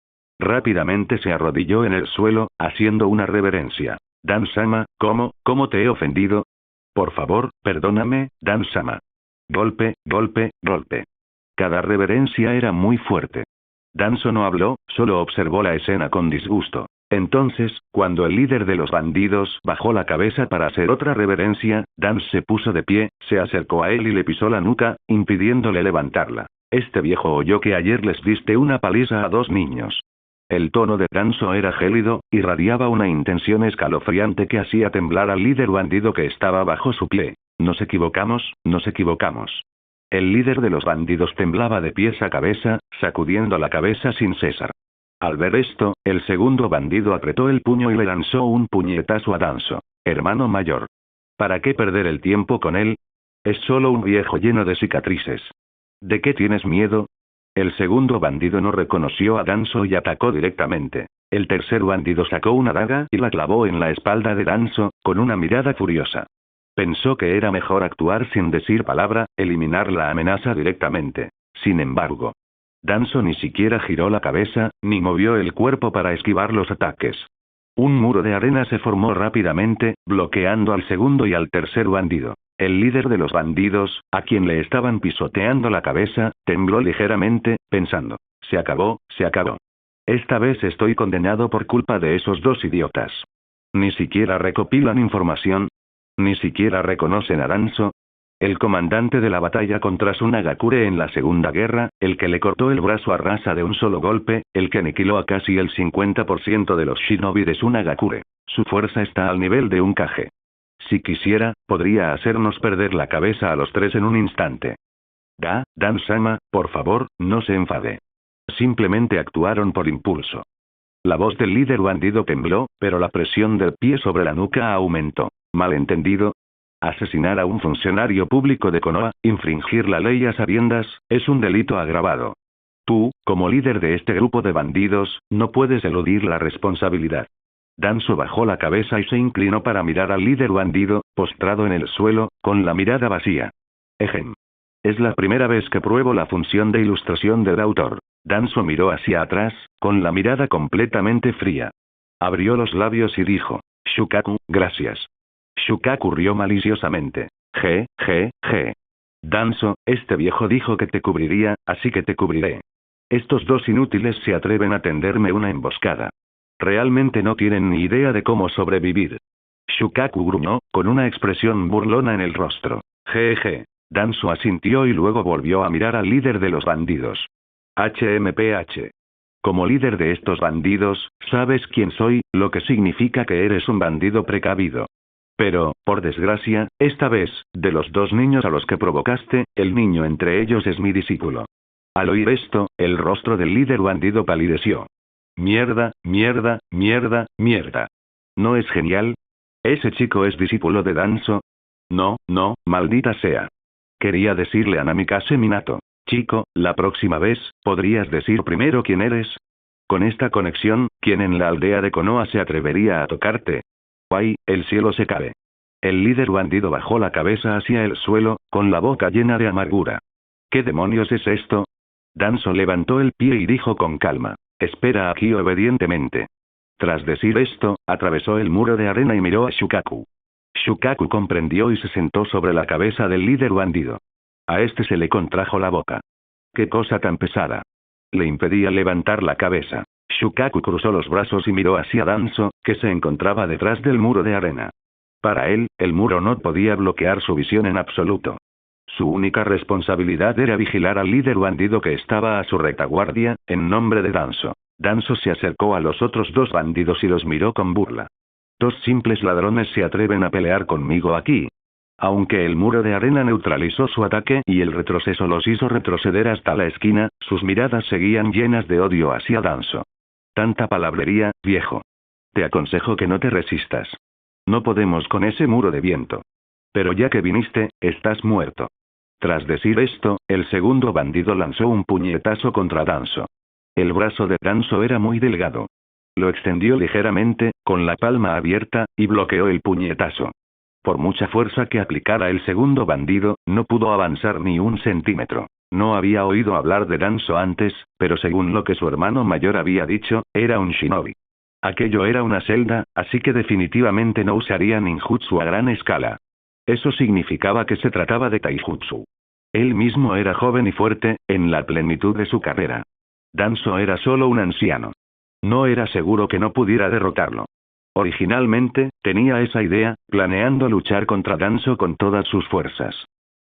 Rápidamente se arrodilló en el suelo, haciendo una reverencia. Dan-sama, ¿cómo te he ofendido? Por favor, perdóname, Dan-sama. Golpe, golpe, golpe. Cada reverencia era muy fuerte. Danzo no habló, solo observó la escena con disgusto. Entonces, cuando el líder de los bandidos bajó la cabeza para hacer otra reverencia, Dan se puso de pie, se acercó a él y le pisó la nuca, impidiéndole levantarla. Este viejo oyó que ayer les diste una paliza a dos niños. El tono de Danzo era gélido, irradiaba una intención escalofriante que hacía temblar al líder bandido que estaba bajo su pie. Nos equivocamos, nos equivocamos. El líder de los bandidos temblaba de pies a cabeza, sacudiendo la cabeza sin cesar. Al ver esto, el segundo bandido apretó el puño y le lanzó un puñetazo a Danzo. Hermano mayor. ¿Para qué perder el tiempo con él? Es solo un viejo lleno de cicatrices. ¿De qué tienes miedo? El segundo bandido no reconoció a Danzo y atacó directamente. El tercer bandido sacó una daga y la clavó en la espalda de Danzo, con una mirada furiosa. Pensó que era mejor actuar sin decir palabra, eliminar la amenaza directamente. Sin embargo, Danzo ni siquiera giró la cabeza, ni movió el cuerpo para esquivar los ataques. Un muro de arena se formó rápidamente, bloqueando al segundo y al tercer bandido. El líder de los bandidos, a quien le estaban pisoteando la cabeza, tembló ligeramente, pensando: se acabó, se acabó. Esta vez estoy condenado por culpa de esos dos idiotas. Ni siquiera recopilan información. Ni siquiera reconocen a Danzo. El comandante de la batalla contra Sunagakure en la Segunda Guerra, el que le cortó el brazo a Rasa de un solo golpe, el que aniquiló a casi el 50% de los shinobi de Sunagakure. Su fuerza está al nivel de un Kage. Si quisiera, podría hacernos perder la cabeza a los tres en un instante. Dan-sama, por favor, no se enfade. Simplemente actuaron por impulso. La voz del líder bandido tembló, pero la presión del pie sobre la nuca aumentó. ¿Malentendido? Asesinar a un funcionario público de Konoha, infringir la ley a sabiendas, es un delito agravado. Tú, como líder de este grupo de bandidos, no puedes eludir la responsabilidad. Danzo bajó la cabeza y se inclinó para mirar al líder bandido, postrado en el suelo, con la mirada vacía. Ejem. Es la primera vez que pruebo la función de ilustración del autor. Danzo miró hacia atrás, con la mirada completamente fría. Abrió los labios y dijo: Shukaku, gracias. Shukaku rió maliciosamente. Je. Danzo, este viejo dijo que te cubriría, así que te cubriré. Estos dos inútiles se atreven a tenderme una emboscada. Realmente no tienen ni idea de cómo sobrevivir. Shukaku gruñó, con una expresión burlona en el rostro. Jeje. Danzo asintió y luego volvió a mirar al líder de los bandidos. HMPH. Como líder de estos bandidos, sabes quién soy, lo que significa que eres un bandido precavido. Pero, por desgracia, esta vez, de los dos niños a los que provocaste, el niño entre ellos es mi discípulo. Al oír esto, el rostro del líder bandido palideció. Mierda. ¿No es genial? ¿Ese chico es discípulo de Danzo? No, maldita sea. Quería decirle a Namikaze Minato: chico, la próxima vez, ¿podrías decir primero quién eres? Con esta conexión, ¿quién en la aldea de Konoha se atrevería a tocarte? ¡Ay, el cielo se cae! El líder bandido bajó la cabeza hacia el suelo, con la boca llena de amargura. ¿Qué demonios es esto? Danzo levantó el pie y dijo con calma: espera aquí obedientemente. Tras decir esto, atravesó el muro de arena y miró a Shukaku. Shukaku comprendió y se sentó sobre la cabeza del líder bandido. A este se le contrajo la boca. ¡Qué cosa tan pesada! Le impedía levantar la cabeza. Shukaku cruzó los brazos y miró hacia Danzo, que se encontraba detrás del muro de arena. Para él, el muro no podía bloquear su visión en absoluto. Su única responsabilidad era vigilar al líder bandido que estaba a su retaguardia, en nombre de Danzo. Danzo se acercó a los otros dos bandidos y los miró con burla. Dos simples ladrones se atreven a pelear conmigo aquí. Aunque el muro de arena neutralizó su ataque y el retroceso los hizo retroceder hasta la esquina, sus miradas seguían llenas de odio hacia Danzo. Tanta palabrería, viejo. Te aconsejo que no te resistas. No podemos con ese muro de viento. Pero ya que viniste, estás muerto. Tras decir esto, el segundo bandido lanzó un puñetazo contra Danzo. El brazo de Danzo era muy delgado. Lo extendió ligeramente, con la palma abierta, y bloqueó el puñetazo. Por mucha fuerza que aplicara el segundo bandido, no pudo avanzar ni un centímetro. No había oído hablar de Danzo antes, pero según lo que su hermano mayor había dicho, era un shinobi. Aquello era una celda, así que definitivamente no usaría ninjutsu a gran escala. Eso significaba que se trataba de taijutsu. Él mismo era joven y fuerte, en la plenitud de su carrera. Danzo era solo un anciano. No era seguro que no pudiera derrotarlo. Originalmente, tenía esa idea, planeando luchar contra Danzo con todas sus fuerzas.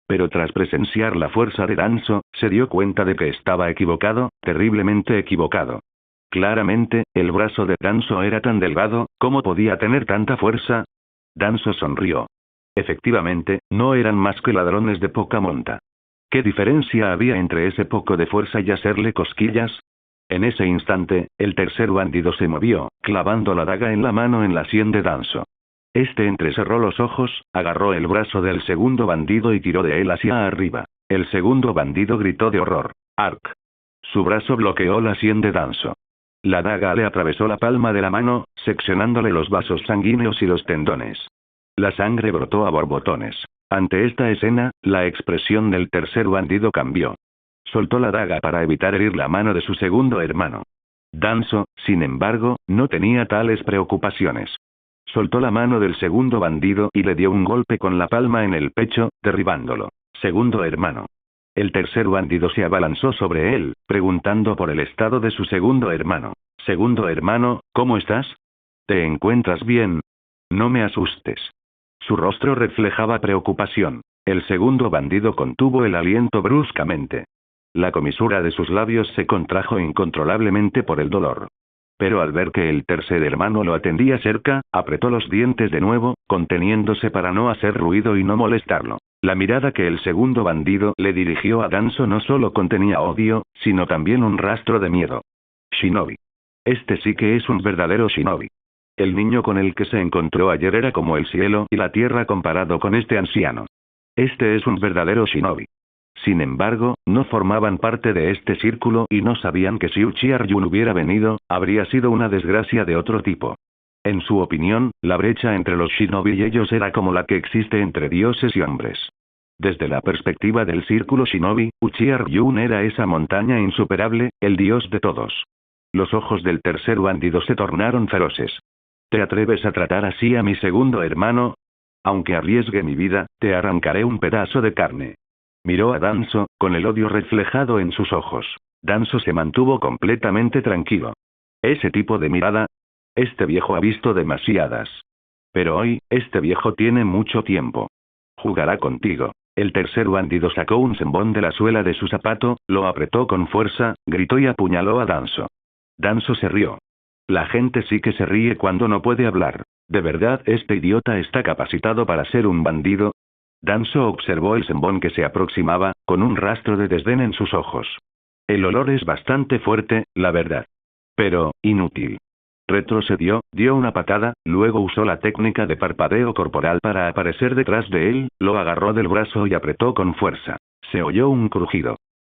Pero tras presenciar la fuerza de Danzo, se dio cuenta de que estaba equivocado, terriblemente equivocado. Claramente, el brazo de Danzo era tan delgado, ¿cómo podía tener tanta fuerza? Danzo sonrió. Efectivamente, no eran más que ladrones de poca monta. ¿Qué diferencia había entre ese poco de fuerza y hacerle cosquillas? En ese instante, el tercer bandido se movió, clavando la daga en la mano en la sien de Danzo. Este entrecerró los ojos, agarró el brazo del segundo bandido y tiró de él hacia arriba. El segundo bandido gritó de horror. ¡Arc! Su brazo bloqueó la sien de Danzo. La daga le atravesó la palma de la mano, seccionándole los vasos sanguíneos y los tendones. La sangre brotó a borbotones. Ante esta escena, la expresión del tercer bandido cambió. Soltó la daga para evitar herir la mano de su segundo hermano. Danzo, sin embargo, no tenía tales preocupaciones. Soltó la mano del segundo bandido y le dio un golpe con la palma en el pecho, derribándolo. Segundo hermano. El tercer bandido se abalanzó sobre él, preguntando por el estado de su segundo hermano. Segundo hermano, ¿cómo estás? ¿Te encuentras bien? No me asustes. Su rostro reflejaba preocupación. El segundo bandido contuvo el aliento bruscamente. La comisura de sus labios se contrajo incontrolablemente por el dolor. Pero al ver que el tercer hermano lo atendía cerca, apretó los dientes de nuevo, conteniéndose para no hacer ruido y no molestarlo. La mirada que el segundo bandido le dirigió a Danzo no solo contenía odio, sino también un rastro de miedo. Shinobi. Este sí que es un verdadero shinobi. El niño con el que se encontró ayer era como el cielo y la tierra comparado con este anciano. Este es un verdadero shinobi. Sin embargo, no formaban parte de este círculo y no sabían que si Uchiha-ryū hubiera venido, habría sido una desgracia de otro tipo. En su opinión, la brecha entre los shinobi y ellos era como la que existe entre dioses y hombres. Desde la perspectiva del círculo shinobi, Uchiha-ryū era esa montaña insuperable, el dios de todos. Los ojos del tercer bandido se tornaron feroces. ¿Te atreves a tratar así a mi segundo hermano? Aunque arriesgue mi vida, te arrancaré un pedazo de carne. Miró a Danzo, con el odio reflejado en sus ojos. Danzo se mantuvo completamente tranquilo. Ese tipo de mirada. Este viejo ha visto demasiadas. Pero hoy, este viejo tiene mucho tiempo. Jugará contigo. El tercer bandido sacó un senbón de la suela de su zapato, lo apretó con fuerza, gritó y apuñaló a Danzo. Danzo se rió. La gente sí que se ríe cuando no puede hablar. ¿De verdad este idiota está capacitado para ser un bandido? Danzo observó el senbón que se aproximaba, con un rastro de desdén en sus ojos. El olor es bastante fuerte, la verdad. Pero, inútil. Retrocedió, dio una patada, luego usó la técnica de parpadeo corporal para aparecer detrás de él, lo agarró del brazo y apretó con fuerza. Se oyó un crujido.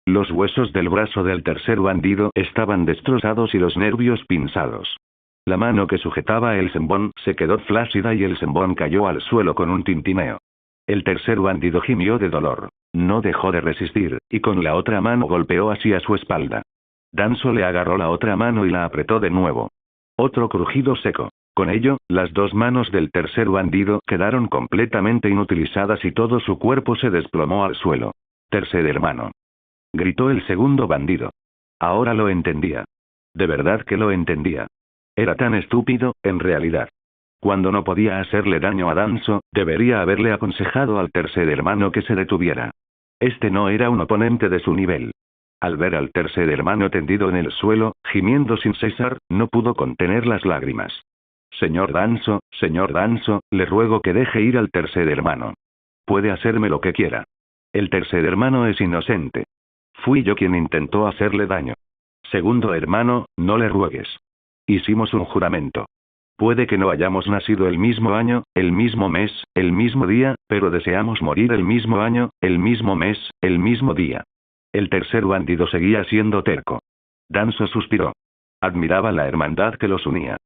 Los huesos del brazo del tercer bandido estaban destrozados y los nervios pinzados. La mano que sujetaba el senbón se quedó flácida y el senbón cayó al suelo con un tintineo. El tercer bandido gimió de dolor. No dejó de resistir, y con la otra mano golpeó hacia su espalda. Danzo le agarró la otra mano y la apretó de nuevo. Otro crujido seco. Con ello, las dos manos del tercer bandido quedaron completamente inutilizadas y todo su cuerpo se desplomó al suelo. Tercer hermano. Gritó el segundo bandido. Ahora lo entendía. De verdad que lo entendía. Era tan estúpido, en realidad. Cuando no podía hacerle daño a Danzo, debería haberle aconsejado al tercer hermano que se detuviera. Este no era un oponente de su nivel. Al ver al tercer hermano tendido en el suelo, gimiendo sin cesar, no pudo contener las lágrimas. Señor Danzo, le ruego que deje ir al tercer hermano. Puede hacerme lo que quiera. El tercer hermano es inocente. Fui yo quien intentó hacerle daño. Segundo hermano, no le ruegues. Hicimos un juramento. Puede que no hayamos nacido el mismo año, el mismo mes, el mismo día, pero deseamos morir el mismo año, el mismo mes, el mismo día. El tercer bandido seguía siendo terco. Danzo suspiró. Admiraba la hermandad que los unía.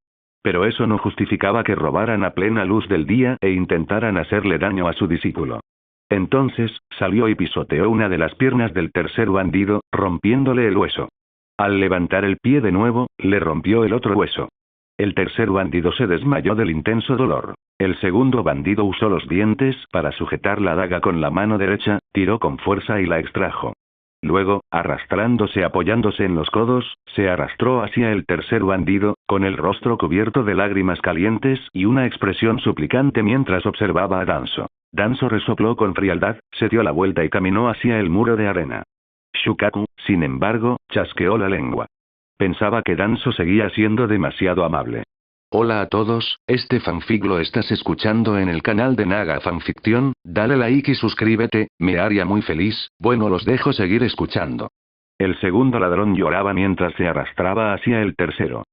Pero eso no justificaba que robaran a plena luz del día e intentaran hacerle daño a su discípulo. Entonces, salió y pisoteó una de las piernas del tercer bandido, rompiéndole el hueso. Al levantar el pie de nuevo, le rompió el otro hueso. El tercer bandido se desmayó del intenso dolor. El segundo bandido usó los dientes para sujetar la daga con la mano derecha, tiró con fuerza y la extrajo. Luego, apoyándose en los codos, se arrastró hacia el tercer bandido, con el rostro cubierto de lágrimas calientes y una expresión suplicante mientras observaba a Danzo. Danzo resopló con frialdad, se dio la vuelta y caminó hacia el muro de arena. Shukaku, sin embargo, chasqueó la lengua. Pensaba que Danzo seguía siendo demasiado amable. Hola a todos, este fanfic lo estás escuchando en el canal de Naga Fanfiction, dale like y suscríbete, me haría muy feliz, bueno los dejo seguir escuchando. El segundo ladrón lloraba mientras se arrastraba hacia el tercero.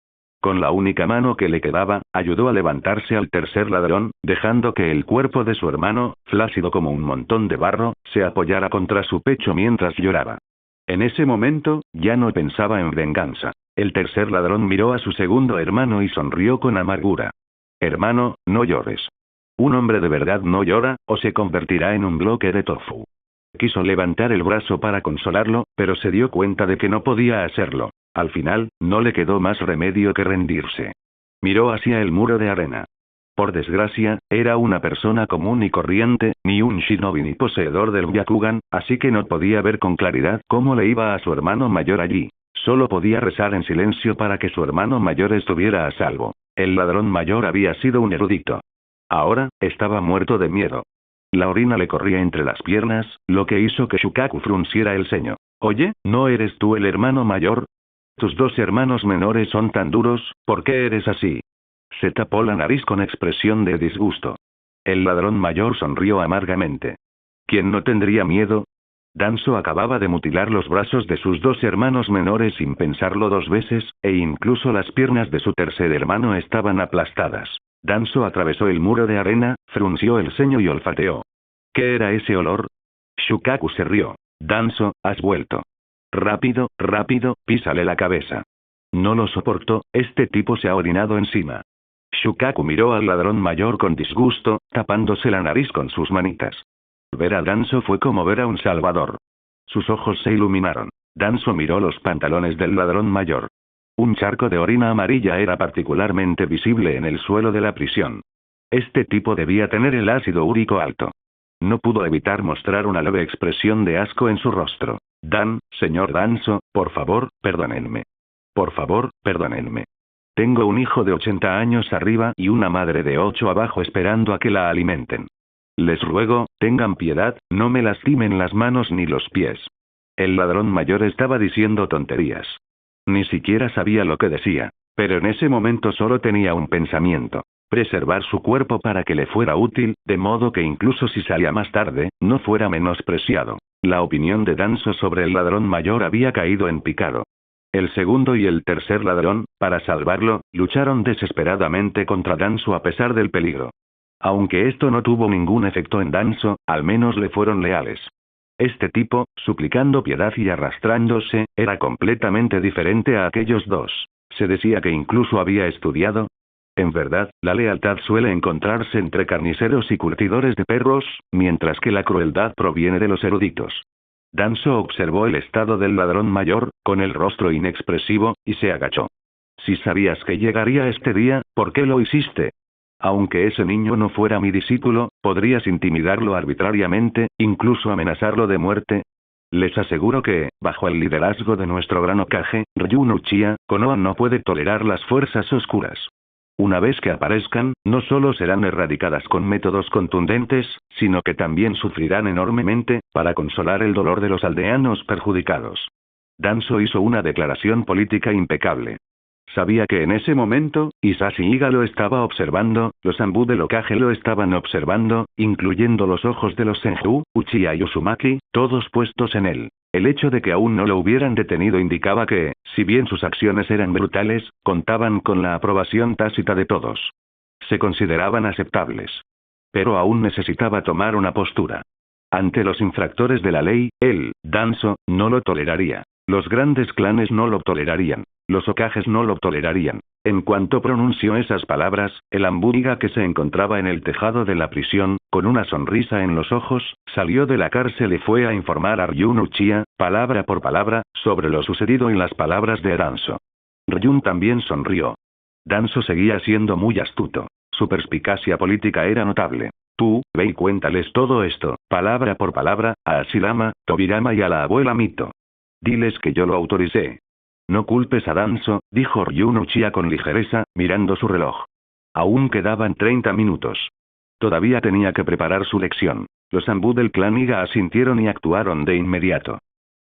Con la única mano que le quedaba, ayudó a levantarse al tercer ladrón, dejando que el cuerpo de su hermano, flácido como un montón de barro, se apoyara contra su pecho mientras lloraba. En ese momento, ya no pensaba en venganza. El tercer ladrón miró a su segundo hermano y sonrió con amargura. Hermano, no llores. Un hombre de verdad no llora, o se convertirá en un bloque de tofu. Quiso levantar el brazo para consolarlo, pero se dio cuenta de que no podía hacerlo. Al final, no le quedó más remedio que rendirse. Miró hacia el muro de arena. Por desgracia, era una persona común y corriente, ni un shinobi ni poseedor del Byakugan, así que no podía ver con claridad cómo le iba a su hermano mayor allí. Solo podía rezar en silencio para que su hermano mayor estuviera a salvo. El ladrón mayor había sido un erudito. Ahora, estaba muerto de miedo. La orina le corría entre las piernas, lo que hizo que Shukaku frunciera el ceño. Oye, ¿no eres tú el hermano mayor? Tus dos hermanos menores son tan duros, ¿por qué eres así? Se tapó la nariz con expresión de disgusto. El ladrón mayor sonrió amargamente. ¿Quién no tendría miedo? Danzo acababa de mutilar los brazos de sus dos hermanos menores sin pensarlo dos veces, e incluso las piernas de su tercer hermano estaban aplastadas. Danzo atravesó el muro de arena, frunció el ceño y olfateó. ¿Qué era ese olor? Shukaku se rió. Danzo, has vuelto. Rápido, písale la cabeza. No lo soportó, este tipo se ha orinado encima. Shukaku miró al ladrón mayor con disgusto, tapándose la nariz con sus manitas. Ver a Danzo fue como ver a un salvador. Sus ojos se iluminaron. Danzo miró los pantalones del ladrón mayor. Un charco de orina amarilla era particularmente visible en el suelo de la prisión. Este tipo debía tener el ácido úrico alto. No pudo evitar mostrar una leve expresión de asco en su rostro. Señor Danzo, por favor, perdónenme. Por favor, perdónenme. Tengo un hijo de 80 años arriba y una madre de 8 abajo esperando a que la alimenten. Les ruego, tengan piedad, no me lastimen las manos ni los pies. El ladrón mayor estaba diciendo tonterías. Ni siquiera sabía lo que decía, pero en ese momento solo tenía un pensamiento: preservar su cuerpo para que le fuera útil, de modo que incluso si salía más tarde, no fuera menospreciado. La opinión de Danzo sobre el ladrón mayor había caído en picado. El segundo y el tercer ladrón, para salvarlo, lucharon desesperadamente contra Danzo a pesar del peligro. Aunque esto no tuvo ningún efecto en Danzo, al menos le fueron leales. Este tipo, suplicando piedad y arrastrándose, era completamente diferente a aquellos dos. Se decía que incluso había estudiado. En verdad, la lealtad suele encontrarse entre carniceros y curtidores de perros, mientras que la crueldad proviene de los eruditos. Danzo observó el estado del ladrón mayor, con el rostro inexpresivo, y se agachó. Si sabías que llegaría este día, ¿por qué lo hiciste? Aunque ese niño no fuera mi discípulo, ¿podrías intimidarlo arbitrariamente, incluso amenazarlo de muerte? Les aseguro que, bajo el liderazgo de nuestro gran Hokage, Ryū Uchiha, Konoha no puede tolerar las fuerzas oscuras. Una vez que aparezcan, no solo serán erradicadas con métodos contundentes, sino que también sufrirán enormemente, para consolar el dolor de los aldeanos perjudicados. Danzo hizo una declaración política impecable. Sabía que en ese momento, Hisashi Iga lo estaba observando, los Anbu del Hokage lo estaban observando, incluyendo los ojos de los Senju, Uchiha y Uzumaki, todos puestos en él. El hecho de que aún no lo hubieran detenido indicaba que, si bien sus acciones eran brutales, contaban con la aprobación tácita de todos. Se consideraban aceptables. Pero aún necesitaba tomar una postura. Ante los infractores de la ley, él, Danzo, no lo toleraría. Los grandes clanes no lo tolerarían. Los Hokages no lo tolerarían. En cuanto pronunció esas palabras, el Anbu Iga que se encontraba en el tejado de la prisión, con una sonrisa en los ojos, salió de la cárcel y fue a informar a Ryū Uchiha, palabra por palabra, sobre lo sucedido en las palabras de Danzo. Ryū también sonrió. Danzo seguía siendo muy astuto. Su perspicacia política era notable. Tú, ve y cuéntales todo esto, palabra por palabra, a Hashirama, Tobirama y a la abuela Mito. Diles que yo lo autoricé. No culpes a Danzo, dijo Ryū Uchiha con ligereza, mirando su reloj. Aún quedaban 30 minutos. Todavía tenía que preparar su lección. Los Anbu del clan Iga asintieron y actuaron de inmediato.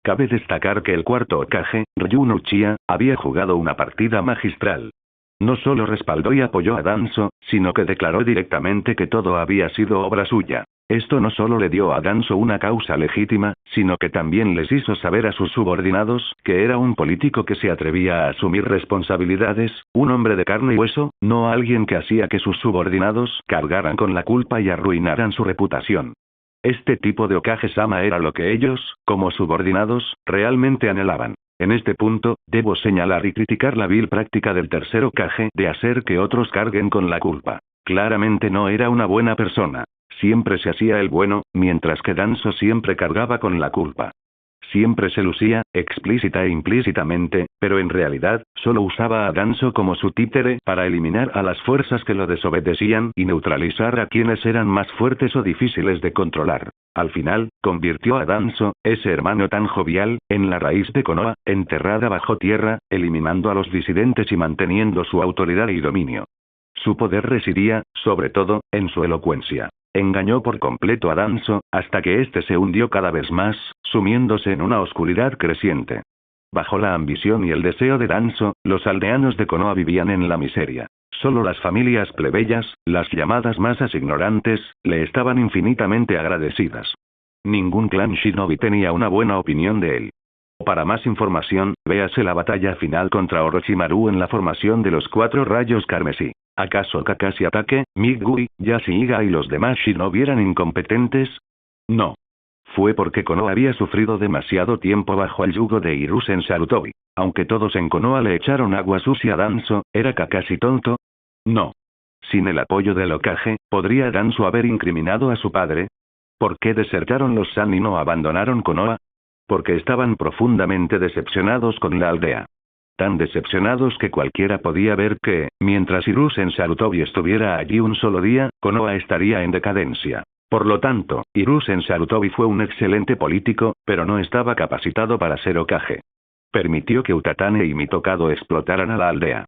Cabe destacar que el cuarto Hokage, Ryū Uchiha, había jugado una partida magistral. No solo respaldó y apoyó a Danzo, sino que declaró directamente que todo había sido obra suya. Esto no solo le dio a Danzo una causa legítima, sino que también les hizo saber a sus subordinados, que era un político que se atrevía a asumir responsabilidades, un hombre de carne y hueso, no alguien que hacía que sus subordinados cargaran con la culpa y arruinaran su reputación. Este tipo de Hokage-sama era lo que ellos, como subordinados, realmente anhelaban. En este punto, debo señalar y criticar la vil práctica del tercer Hokage de hacer que otros carguen con la culpa. Claramente no era una buena persona. Siempre se hacía el bueno, mientras que Danzo siempre cargaba con la culpa. Siempre se lucía, explícita e implícitamente, pero en realidad, solo usaba a Danzo como su títere para eliminar a las fuerzas que lo desobedecían y neutralizar a quienes eran más fuertes o difíciles de controlar. Al final, convirtió a Danzo, ese hermano tan jovial, en la raíz de Konoha, enterrada bajo tierra, eliminando a los disidentes y manteniendo su autoridad y dominio. Su poder residía, sobre todo, en su elocuencia. Engañó por completo a Danzo, hasta que éste se hundió cada vez más, sumiéndose en una oscuridad creciente. Bajo la ambición y el deseo de Danzo, los aldeanos de Konoha vivían en la miseria. Solo las familias plebeyas, las llamadas masas ignorantes, le estaban infinitamente agradecidas. Ningún clan shinobi tenía una buena opinión de él. Para más información, véase la batalla final contra Orochimaru en la formación de los 4 rayos carmesí. ¿Acaso Kakashi Atake, Migui, Yashi Iga y los demás shinobi eran incompetentes? No. Fue porque Konoha había sufrido demasiado tiempo bajo el yugo de Hiruzen Sarutobi. Aunque todos en Konoha le echaron agua sucia a Danzo, ¿era Kakashi tonto? No. Sin el apoyo del Hokage, ¿podría Danzo haber incriminado a su padre? ¿Por qué desertaron los San y no abandonaron Konoha? Porque estaban profundamente decepcionados con la aldea. Tan decepcionados que cualquiera podía ver que, mientras Hiruzen Sarutobi estuviera allí un solo día, Konoha estaría en decadencia. Por lo tanto, Hiruzen Sarutobi fue un excelente político, pero no estaba capacitado para ser Hokage. Permitió que Utatane y Mitokado explotaran a la aldea.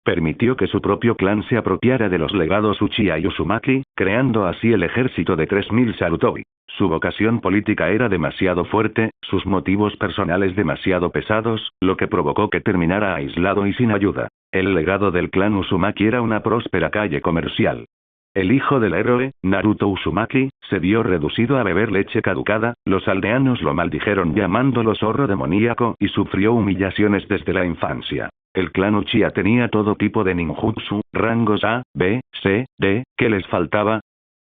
Permitió que su propio clan se apropiara de los legados Uchiha y Uzumaki, creando así el ejército de 3000 Sarutobi. Su vocación política era demasiado fuerte, sus motivos personales demasiado pesados, lo que provocó que terminara aislado y sin ayuda. El legado del clan Uzumaki era una próspera calle comercial. El hijo del héroe, Naruto Uzumaki, se vio reducido a beber leche caducada, los aldeanos lo maldijeron llamándolo zorro demoníaco y sufrió humillaciones desde la infancia. El clan Uchiha tenía todo tipo de ninjutsu, rangos A, B, C, D, ¿qué les faltaba?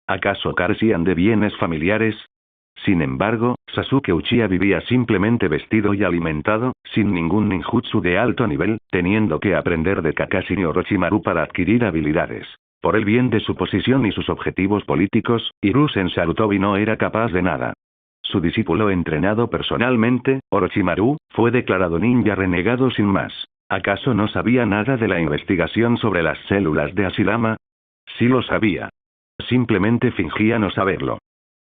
¿Acaso carecían de bienes familiares? Sin embargo, Sasuke Uchiha vivía simplemente vestido y alimentado, sin ningún ninjutsu de alto nivel, teniendo que aprender de Kakashi y Orochimaru para adquirir habilidades. Por el bien de su posición y sus objetivos políticos, Hiruzen Sarutobi no era capaz de nada. Su discípulo entrenado personalmente, Orochimaru, fue declarado ninja renegado sin más. ¿Acaso no sabía nada de la investigación sobre las células de Hashirama? Sí lo sabía. Simplemente fingía no saberlo.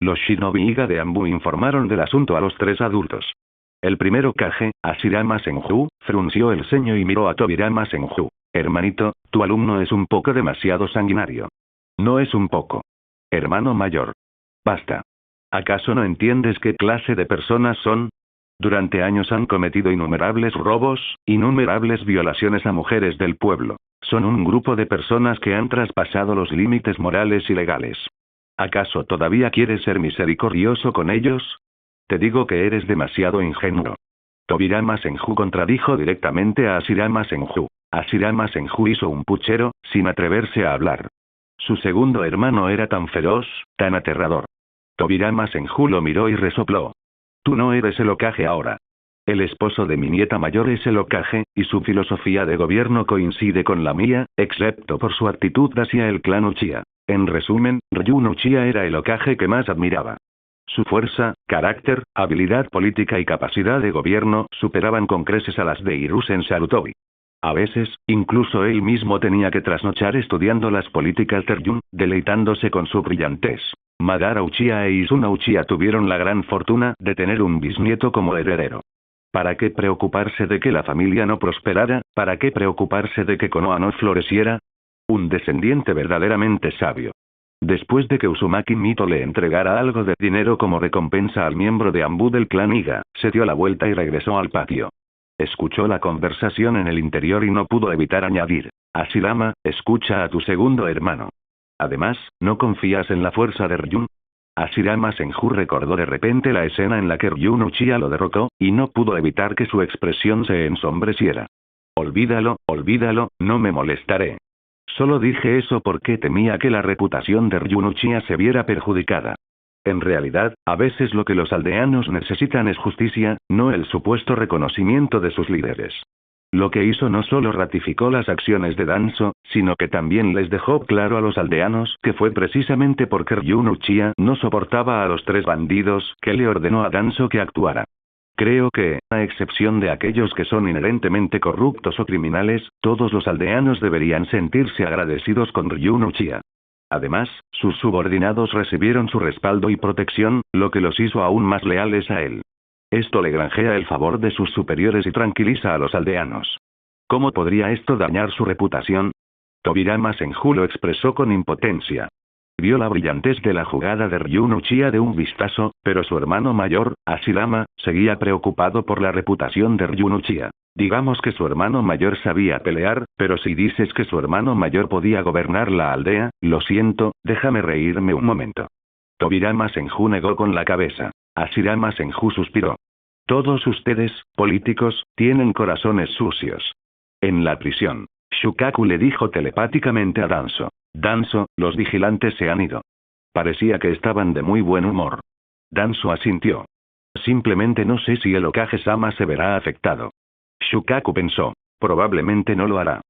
Los shinobi Iga de Anbu informaron del asunto a los 3 adultos. El primero Kage, Hashirama Senju, frunció el ceño y miró a Tobirama Senju. Hermanito, tu alumno es un poco demasiado sanguinario. No es un poco. Hermano mayor. Basta. ¿Acaso no entiendes qué clase de personas son? Durante años han cometido innumerables robos, innumerables violaciones a mujeres del pueblo. Son un grupo de personas que han traspasado los límites morales y legales. ¿Acaso todavía quieres ser misericordioso con ellos? Te digo que eres demasiado ingenuo. Tobirama Senju contradijo directamente a Hashirama Senju. Hashirama Senju hizo un puchero, sin atreverse a hablar. Su segundo hermano era tan feroz, tan aterrador. Tobirama Senju lo miró y resopló. Tú no eres el Hokage ahora. El esposo de mi nieta mayor es el Hokage, y su filosofía de gobierno coincide con la mía, excepto por su actitud hacia el clan Uchiha. En resumen, Ryun Uchiha era el Hokage que más admiraba. Su fuerza, carácter, habilidad política y capacidad de gobierno superaban con creces a las de Hiruzen Sarutobi. A veces, incluso él mismo tenía que trasnochar estudiando las políticas de Ryun, deleitándose con su brillantez. Madara Uchiha e Izuna Uchiha tuvieron la gran fortuna de tener un bisnieto como heredero. ¿Para qué preocuparse de que la familia no prosperara? ¿Para qué preocuparse de que Konoha no floreciera? Un descendiente verdaderamente sabio. Después de que Uzumaki Mito le entregara algo de dinero como recompensa al miembro de Anbu del clan Iga, se dio la vuelta y regresó al patio. Escuchó la conversación en el interior y no pudo evitar añadir: Hashirama, escucha a tu segundo hermano. Además, ¿no confías en la fuerza de Ryun? Hashirama Senju recordó de repente la escena en la que Ryun Uchiha lo derrotó, y no pudo evitar que su expresión se ensombreciera. Olvídalo, no me molestaré. Solo dije eso porque temía que la reputación de Ryun Uchiha se viera perjudicada. En realidad, a veces lo que los aldeanos necesitan es justicia, no el supuesto reconocimiento de sus líderes. Lo que hizo no solo ratificó las acciones de Danzo, sino que también les dejó claro a los aldeanos que fue precisamente porque Ryun Uchiha no soportaba a los 3 bandidos que le ordenó a Danzo que actuara. Creo que, a excepción de aquellos que son inherentemente corruptos o criminales, todos los aldeanos deberían sentirse agradecidos con Ryun Uchiha. Además, sus subordinados recibieron su respaldo y protección, lo que los hizo aún más leales a él. Esto le granjea el favor de sus superiores y tranquiliza a los aldeanos. ¿Cómo podría esto dañar su reputación? Tobirama Senju lo expresó con impotencia. Vio la brillantez de la jugada de Ryun Uchiha de un vistazo, pero su hermano mayor, Hashirama, seguía preocupado por la reputación de Ryun Uchiha. Digamos que su hermano mayor sabía pelear, pero si dices que su hermano mayor podía gobernar la aldea, lo siento, déjame reírme un momento. Tobirama Senju negó con la cabeza. Hashirama Senju suspiró. Todos ustedes, políticos, tienen corazones sucios. En la prisión, Shukaku le dijo telepáticamente a Danzo. Danzo, los vigilantes se han ido. Parecía que estaban de muy buen humor. Danzo asintió. Simplemente no sé si el Hokage-sama se verá afectado. Shukaku pensó. Probablemente no lo hará.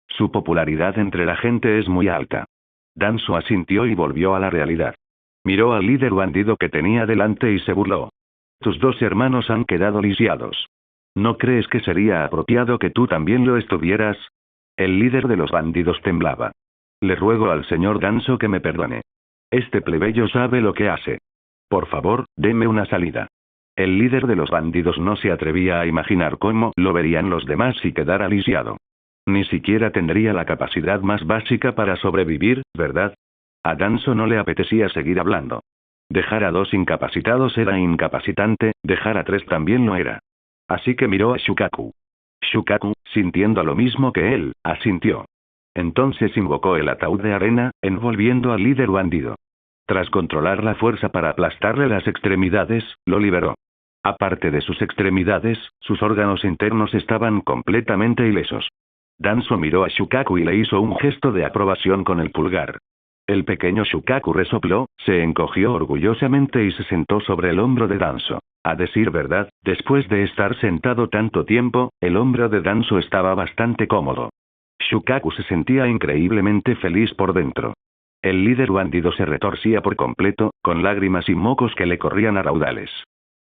Su popularidad entre la gente es muy alta. Danzo asintió y volvió a la realidad. Miró al líder bandido que tenía delante y se burló. Tus 2 hermanos han quedado lisiados. ¿No crees que sería apropiado que tú también lo estuvieras? El líder de los bandidos temblaba. Le ruego al señor Danzo que me perdone. Este plebeyo sabe lo que hace. Por favor, deme una salida. El líder de los bandidos no se atrevía a imaginar cómo lo verían los demás si quedara lisiado. Ni siquiera tendría la capacidad más básica para sobrevivir, ¿verdad? A Danzo no le apetecía seguir hablando. Dejar a 2 incapacitados era incapacitante, dejar a 3 también lo era. Así que miró a Shukaku. Shukaku, sintiendo lo mismo que él, asintió. Entonces invocó el ataúd de arena, envolviendo al líder bandido. Tras controlar la fuerza para aplastarle las extremidades, lo liberó. Aparte de sus extremidades, sus órganos internos estaban completamente ilesos. Danzo miró a Shukaku y le hizo un gesto de aprobación con el pulgar. El pequeño Shukaku resopló, se encogió orgullosamente y se sentó sobre el hombro de Danzo. A decir verdad, después de estar sentado tanto tiempo, el hombro de Danzo estaba bastante cómodo. Shukaku se sentía increíblemente feliz por dentro. El líder bandido se retorcía por completo, con lágrimas y mocos que le corrían a raudales.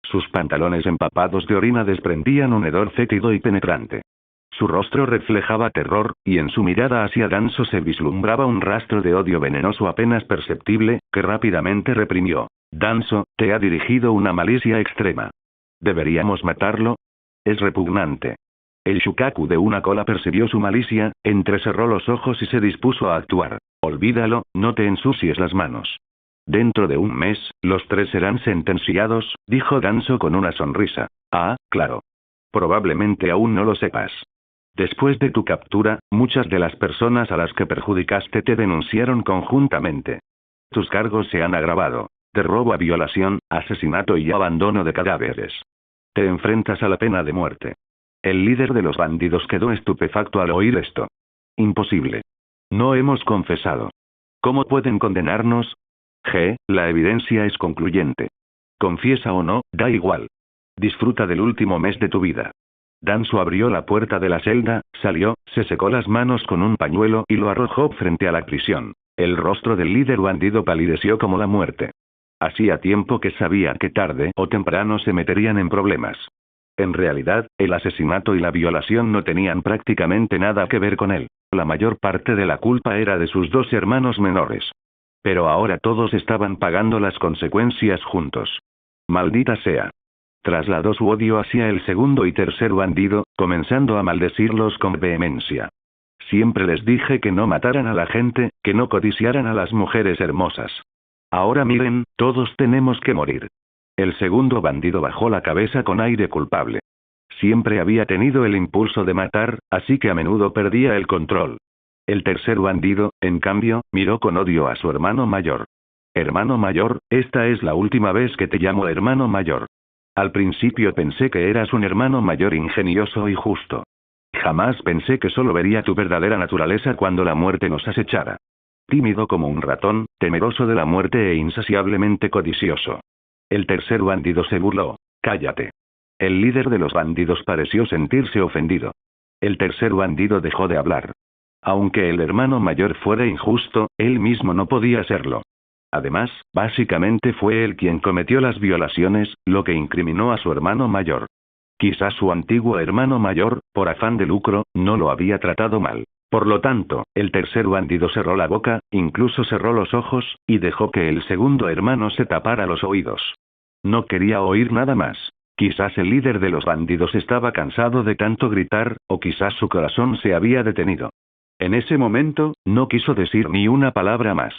Sus pantalones empapados de orina desprendían un hedor fétido y penetrante. Su rostro reflejaba terror, y en su mirada hacia Danzo se vislumbraba un rastro de odio venenoso apenas perceptible, que rápidamente reprimió. Danzo, te ha dirigido una malicia extrema. ¿Deberíamos matarlo? Es repugnante. El Shukaku de una cola percibió su malicia, entrecerró los ojos y se dispuso a actuar. Olvídalo, no te ensucies las manos. Dentro de un mes, los 3 serán sentenciados, dijo Danzo con una sonrisa. Ah, claro. Probablemente aún no lo sepas. Después de tu captura, muchas de las personas a las que perjudicaste te denunciaron conjuntamente. Tus cargos se han agravado. De robo a violación, asesinato y abandono de cadáveres. Te enfrentas a la pena de muerte. El líder de los bandidos quedó estupefacto al oír esto. Imposible. No hemos confesado. ¿Cómo pueden condenarnos? La evidencia es concluyente. Confiesa o no, da igual. Disfruta del último mes de tu vida. Danzo abrió la puerta de la celda, salió, se secó las manos con un pañuelo y lo arrojó frente a la prisión. El rostro del líder bandido palideció como la muerte. Hacía tiempo que sabía que tarde o temprano se meterían en problemas. En realidad, el asesinato y la violación no tenían prácticamente nada que ver con él. La mayor parte de la culpa era de sus 2 hermanos menores. Pero ahora todos estaban pagando las consecuencias juntos. Maldita sea. Trasladó su odio hacia el segundo y tercer bandido, comenzando a maldecirlos con vehemencia. Siempre les dije que no mataran a la gente, que no codiciaran a las mujeres hermosas. Ahora miren, todos tenemos que morir. El segundo bandido bajó la cabeza con aire culpable. Siempre había tenido el impulso de matar, así que a menudo perdía el control. El tercer bandido, en cambio, miró con odio a su hermano mayor. Hermano mayor, esta es la última vez que te llamo hermano mayor. Al principio pensé que eras un hermano mayor ingenioso y justo. Jamás pensé que solo vería tu verdadera naturaleza cuando la muerte nos acechara. Tímido como un ratón, temeroso de la muerte e insaciablemente codicioso. El tercer bandido se burló. Cállate. El líder de los bandidos pareció sentirse ofendido. El tercer bandido dejó de hablar. Aunque el hermano mayor fuera injusto, él mismo no podía serlo. Además, básicamente fue él quien cometió las violaciones, lo que incriminó a su hermano mayor. Quizás su antiguo hermano mayor, por afán de lucro, no lo había tratado mal. Por lo tanto, el tercer bandido cerró la boca, incluso cerró los ojos, y dejó que el segundo hermano se tapara los oídos. No quería oír nada más. Quizás el líder de los bandidos estaba cansado de tanto gritar, o quizás su corazón se había detenido. En ese momento, no quiso decir ni una palabra más.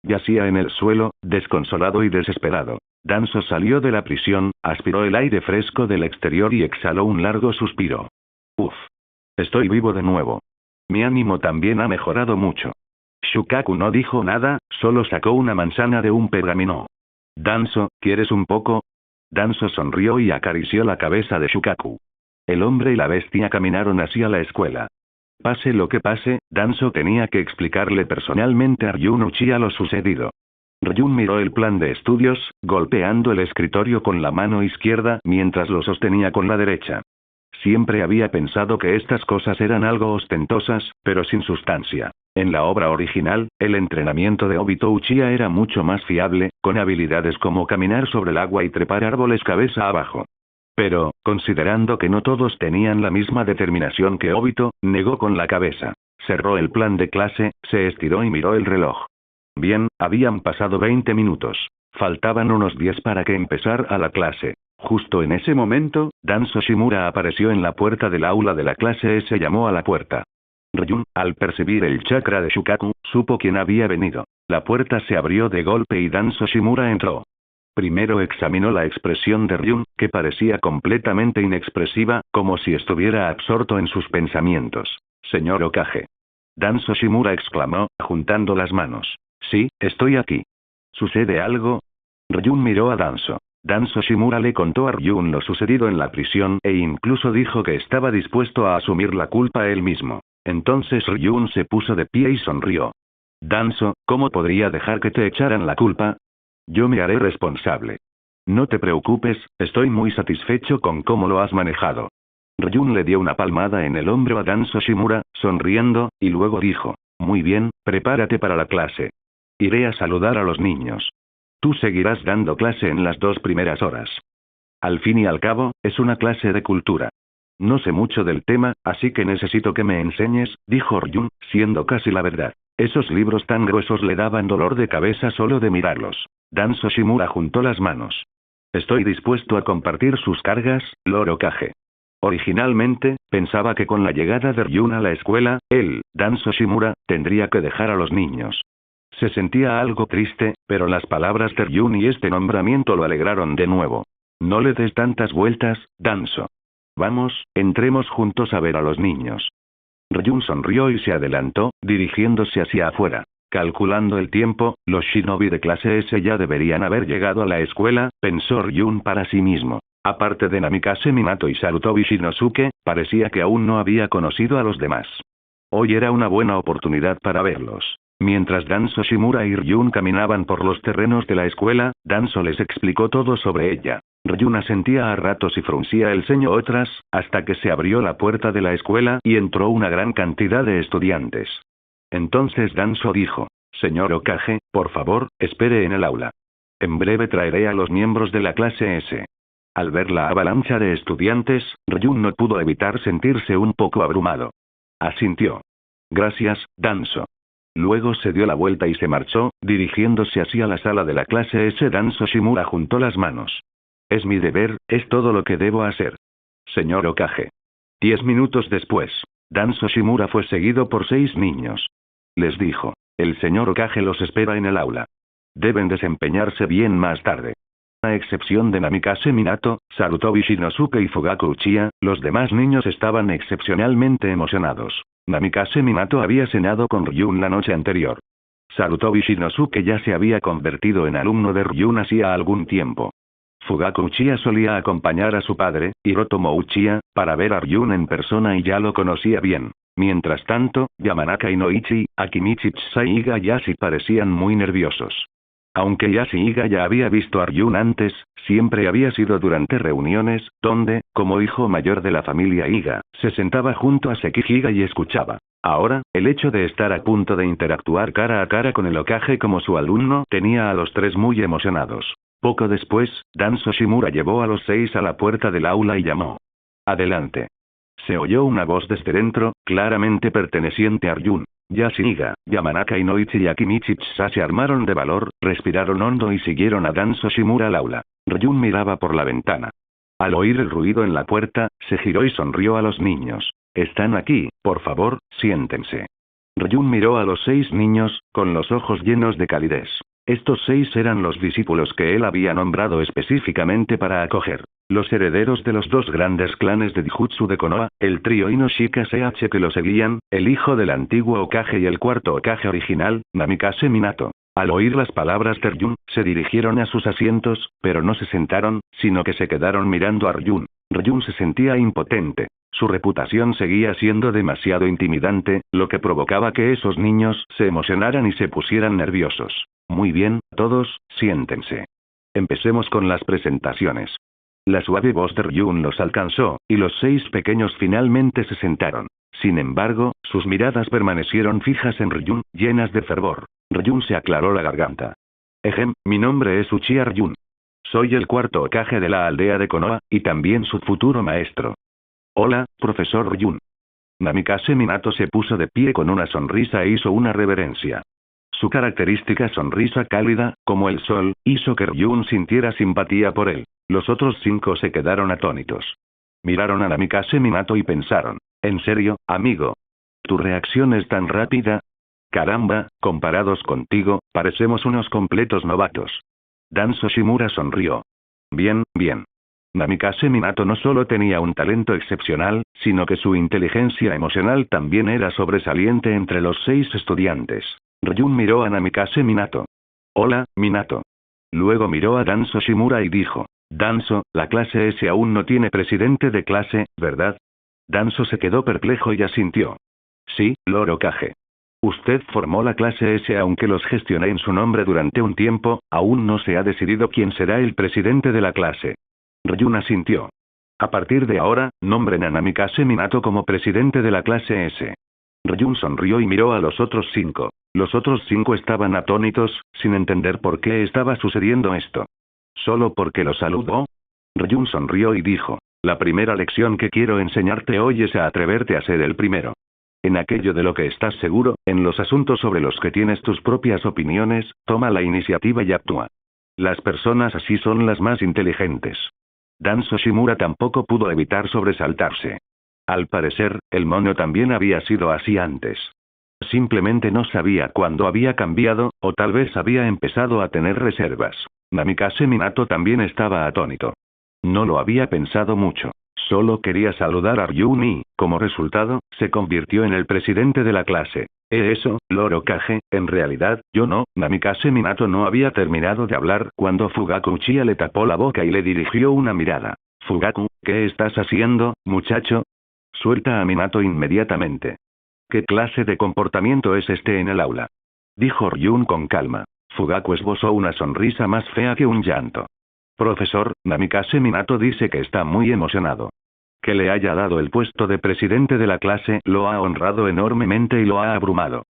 Yacía en el suelo, desconsolado y desesperado. Danzo salió de la prisión, aspiró el aire fresco del exterior y exhaló un largo suspiro. Uf. Estoy vivo de nuevo. Mi ánimo también ha mejorado mucho. Shukaku no dijo nada, solo sacó una manzana de un pergamino. Danzo, ¿quieres un poco? Danzo sonrió y acarició la cabeza de Shukaku. El hombre y la bestia caminaron hacia la escuela. Pase lo que pase, Danzo tenía que explicarle personalmente a Ryun Uchiha lo sucedido. Ryun miró el plan de estudios, golpeando el escritorio con la mano izquierda mientras lo sostenía con la derecha. Siempre había pensado que estas cosas eran algo ostentosas, pero sin sustancia. En la obra original, el entrenamiento de Obito Uchiha era mucho más fiable, con habilidades como caminar sobre el agua y trepar árboles cabeza abajo. Pero, considerando que no todos tenían la misma determinación que Obito, negó con la cabeza. Cerró el plan de clase, se estiró y miró el reloj. Bien, habían pasado 20 minutos. Faltaban unos 10 para que empezara la clase. Justo en ese momento, Danzo Shimura apareció en la puerta del aula de la clase y se llamó a la puerta. Ryun, al percibir el chakra de Shukaku, supo quién había venido. La puerta se abrió de golpe y Danzo Shimura entró. Primero examinó la expresión de Ryun, que parecía completamente inexpresiva, como si estuviera absorto en sus pensamientos. Señor Hokage. Danzo Shimura exclamó, juntando las manos. Sí, estoy aquí. ¿Sucede algo? Ryun miró a Danzo. Danzo Shimura le contó a Ryun lo sucedido en la prisión e incluso dijo que estaba dispuesto a asumir la culpa él mismo. Entonces Ryun se puso de pie y sonrió. Danzo, ¿cómo podría dejar que te echaran la culpa? Yo me haré responsable. No te preocupes, estoy muy satisfecho con cómo lo has manejado. Ryun le dio una palmada en el hombro a Danzo Shimura, sonriendo, y luego dijo, muy bien, prepárate para la clase. Iré a saludar a los niños. Tú seguirás dando clase en las 2 primeras horas. Al fin y al cabo, es una clase de cultura. No sé mucho del tema, así que necesito que me enseñes, dijo Ryun, siendo casi la verdad. Esos libros tan gruesos le daban dolor de cabeza solo de mirarlos. Danzo Shimura juntó las manos. Estoy dispuesto a compartir sus cargas, Lord Hokage. Originalmente, pensaba que con la llegada de Ryun a la escuela, él, Danzo Shimura, tendría que dejar a los niños. Se sentía algo triste, pero las palabras de Ryun y este nombramiento lo alegraron de nuevo. No le des tantas vueltas, Danzo. Vamos, entremos juntos a ver a los niños. Ryun sonrió y se adelantó, dirigiéndose hacia afuera. Calculando el tiempo, los shinobi de clase S ya deberían haber llegado a la escuela, pensó Ryun para sí mismo. Aparte de Namikaze Minato y Sarutobi Shinosuke, parecía que aún no había conocido a los demás. Hoy era una buena oportunidad para verlos. Mientras Danzo Shimura y Ryun caminaban por los terrenos de la escuela, Danzo les explicó todo sobre ella. Ryun asentía a ratos y fruncía el ceño otras, hasta que se abrió la puerta de la escuela y entró una gran cantidad de estudiantes. Entonces Danzo dijo: Señor Hokage, por favor, espere en el aula. En breve traeré a los miembros de la clase S. Al ver la avalancha de estudiantes, Ryun no pudo evitar sentirse un poco abrumado. Asintió. Gracias, Danzo. Luego se dio la vuelta y se marchó, dirigiéndose hacia la sala de la clase S. Danzo Shimura juntó las manos. Es mi deber, es todo lo que debo hacer. Señor Hokage. 10 minutos después, Danzo Shimura fue seguido por 6 niños. Les dijo: el señor Hokage los espera en el aula. Deben desempeñarse bien más tarde. A excepción de Namikaze Minato, Sarutobi Shinosuke y Fugaku Uchiha, los demás niños estaban excepcionalmente emocionados. Namikaze Minato había cenado con Ryun la noche anterior. Sarutobi Shinosuke ya se había convertido en alumno de Ryun hacía algún tiempo. Fugaku Uchiha solía acompañar a su padre, Hirotomo Uchiha, para ver a Ryun en persona y ya lo conocía bien. Mientras tanto, Yamanaka Inoichi, Akimichi Tsusa y Higayashi parecían muy nerviosos. Aunque Yashiiga ya había visto a Ryun antes, siempre había sido durante reuniones, donde, como hijo mayor de la familia Higa, se sentaba junto a Sekihiga y escuchaba. Ahora, el hecho de estar a punto de interactuar cara a cara con el Hokage como su alumno tenía a los tres muy emocionados. Poco después, Danzo Shimura llevó a los 6 a la puerta del aula y llamó. Adelante. Se oyó una voz desde dentro, claramente perteneciente a Ryun. Yashiiga, Yamanaka Inoichi y Akimichi Tsusa se armaron de valor, respiraron hondo y siguieron a Danzo Shimura al aula. Ryun miraba por la ventana. Al oír el ruido en la puerta, se giró y sonrió a los niños. Están aquí, por favor, siéntense. Ryun miró a los 6 niños, con los ojos llenos de calidez. Estos 6 eran los discípulos que él había nombrado específicamente para acoger. Los herederos de los 2 grandes clanes de Dijutsu de Konoha, el trío Inoshika CH que lo seguían, el hijo del antiguo Hokage y el cuarto Hokage original, Namikaze Minato. Al oír las palabras de Ryun, se dirigieron a sus asientos, pero no se sentaron, sino que se quedaron mirando a Ryun. Ryun se sentía impotente. Su reputación seguía siendo demasiado intimidante, lo que provocaba que esos niños se emocionaran y se pusieran nerviosos. Muy bien, todos, siéntense. Empecemos con las presentaciones. La suave voz de Ryun los alcanzó, y los 6 pequeños finalmente se sentaron. Sin embargo, sus miradas permanecieron fijas en Ryun, llenas de fervor. Ryun se aclaró la garganta. Mi nombre es Uchiha Ryun. Soy el cuarto Hokage de la aldea de Konoha, y también su futuro maestro. Hola, profesor Ryun. Namikaze Minato se puso de pie con una sonrisa e hizo una reverencia. Su característica sonrisa cálida, como el sol, hizo que Ryun sintiera simpatía por él. Los otros 5 se quedaron atónitos. Miraron a Namikaze Minato y pensaron: ¿en serio, amigo? ¿Tu reacción es tan rápida? Caramba, comparados contigo, parecemos unos completos novatos. Danzo Shimura sonrió. Bien, bien. Namikaze Minato no solo tenía un talento excepcional, sino que su inteligencia emocional también era sobresaliente entre los 6 estudiantes. Ryun miró a Namikaze Minato. Hola, Minato. Luego miró a Danzo Shimura y dijo: Danzo, la clase S aún no tiene presidente de clase, ¿verdad? Danzo se quedó perplejo y asintió. Sí, Lord Hokage. Usted formó la clase S aunque los gestioné en su nombre durante un tiempo, aún no se ha decidido quién será el presidente de la clase. Ryun asintió. A partir de ahora, nombren a Namikaze Minato como presidente de la clase S. Ryun sonrió y miró a los otros 5. Los otros 5 estaban atónitos, sin entender por qué estaba sucediendo esto. ¿Solo porque lo saludó? Ryun sonrió y dijo: la primera lección que quiero enseñarte hoy es a atreverte a ser el primero. En aquello de lo que estás seguro, en los asuntos sobre los que tienes tus propias opiniones, toma la iniciativa y actúa. Las personas así son las más inteligentes. Danzo Shimura tampoco pudo evitar sobresaltarse. Al parecer, el mono también había sido así antes. Simplemente no sabía cuándo había cambiado, o tal vez había empezado a tener reservas. Namikaze Minato también estaba atónito. No lo había pensado mucho. Solo quería saludar a Ryun y, como resultado, se convirtió en el presidente de la clase. Eso, Lord Hokage, en realidad, yo no. Namikaze Minato no había terminado de hablar cuando Fugaku Uchiha le tapó la boca y le dirigió una mirada. Fugaku, ¿qué estás haciendo, muchacho? Suelta a Minato inmediatamente. ¿Qué clase de comportamiento es este en el aula? Dijo Ryun con calma. Fugaku esbozó una sonrisa más fea que un llanto. Profesor, Namikaze Minato dice que está muy emocionado. Que le haya dado el puesto de presidente de la clase lo ha honrado enormemente y lo ha abrumado.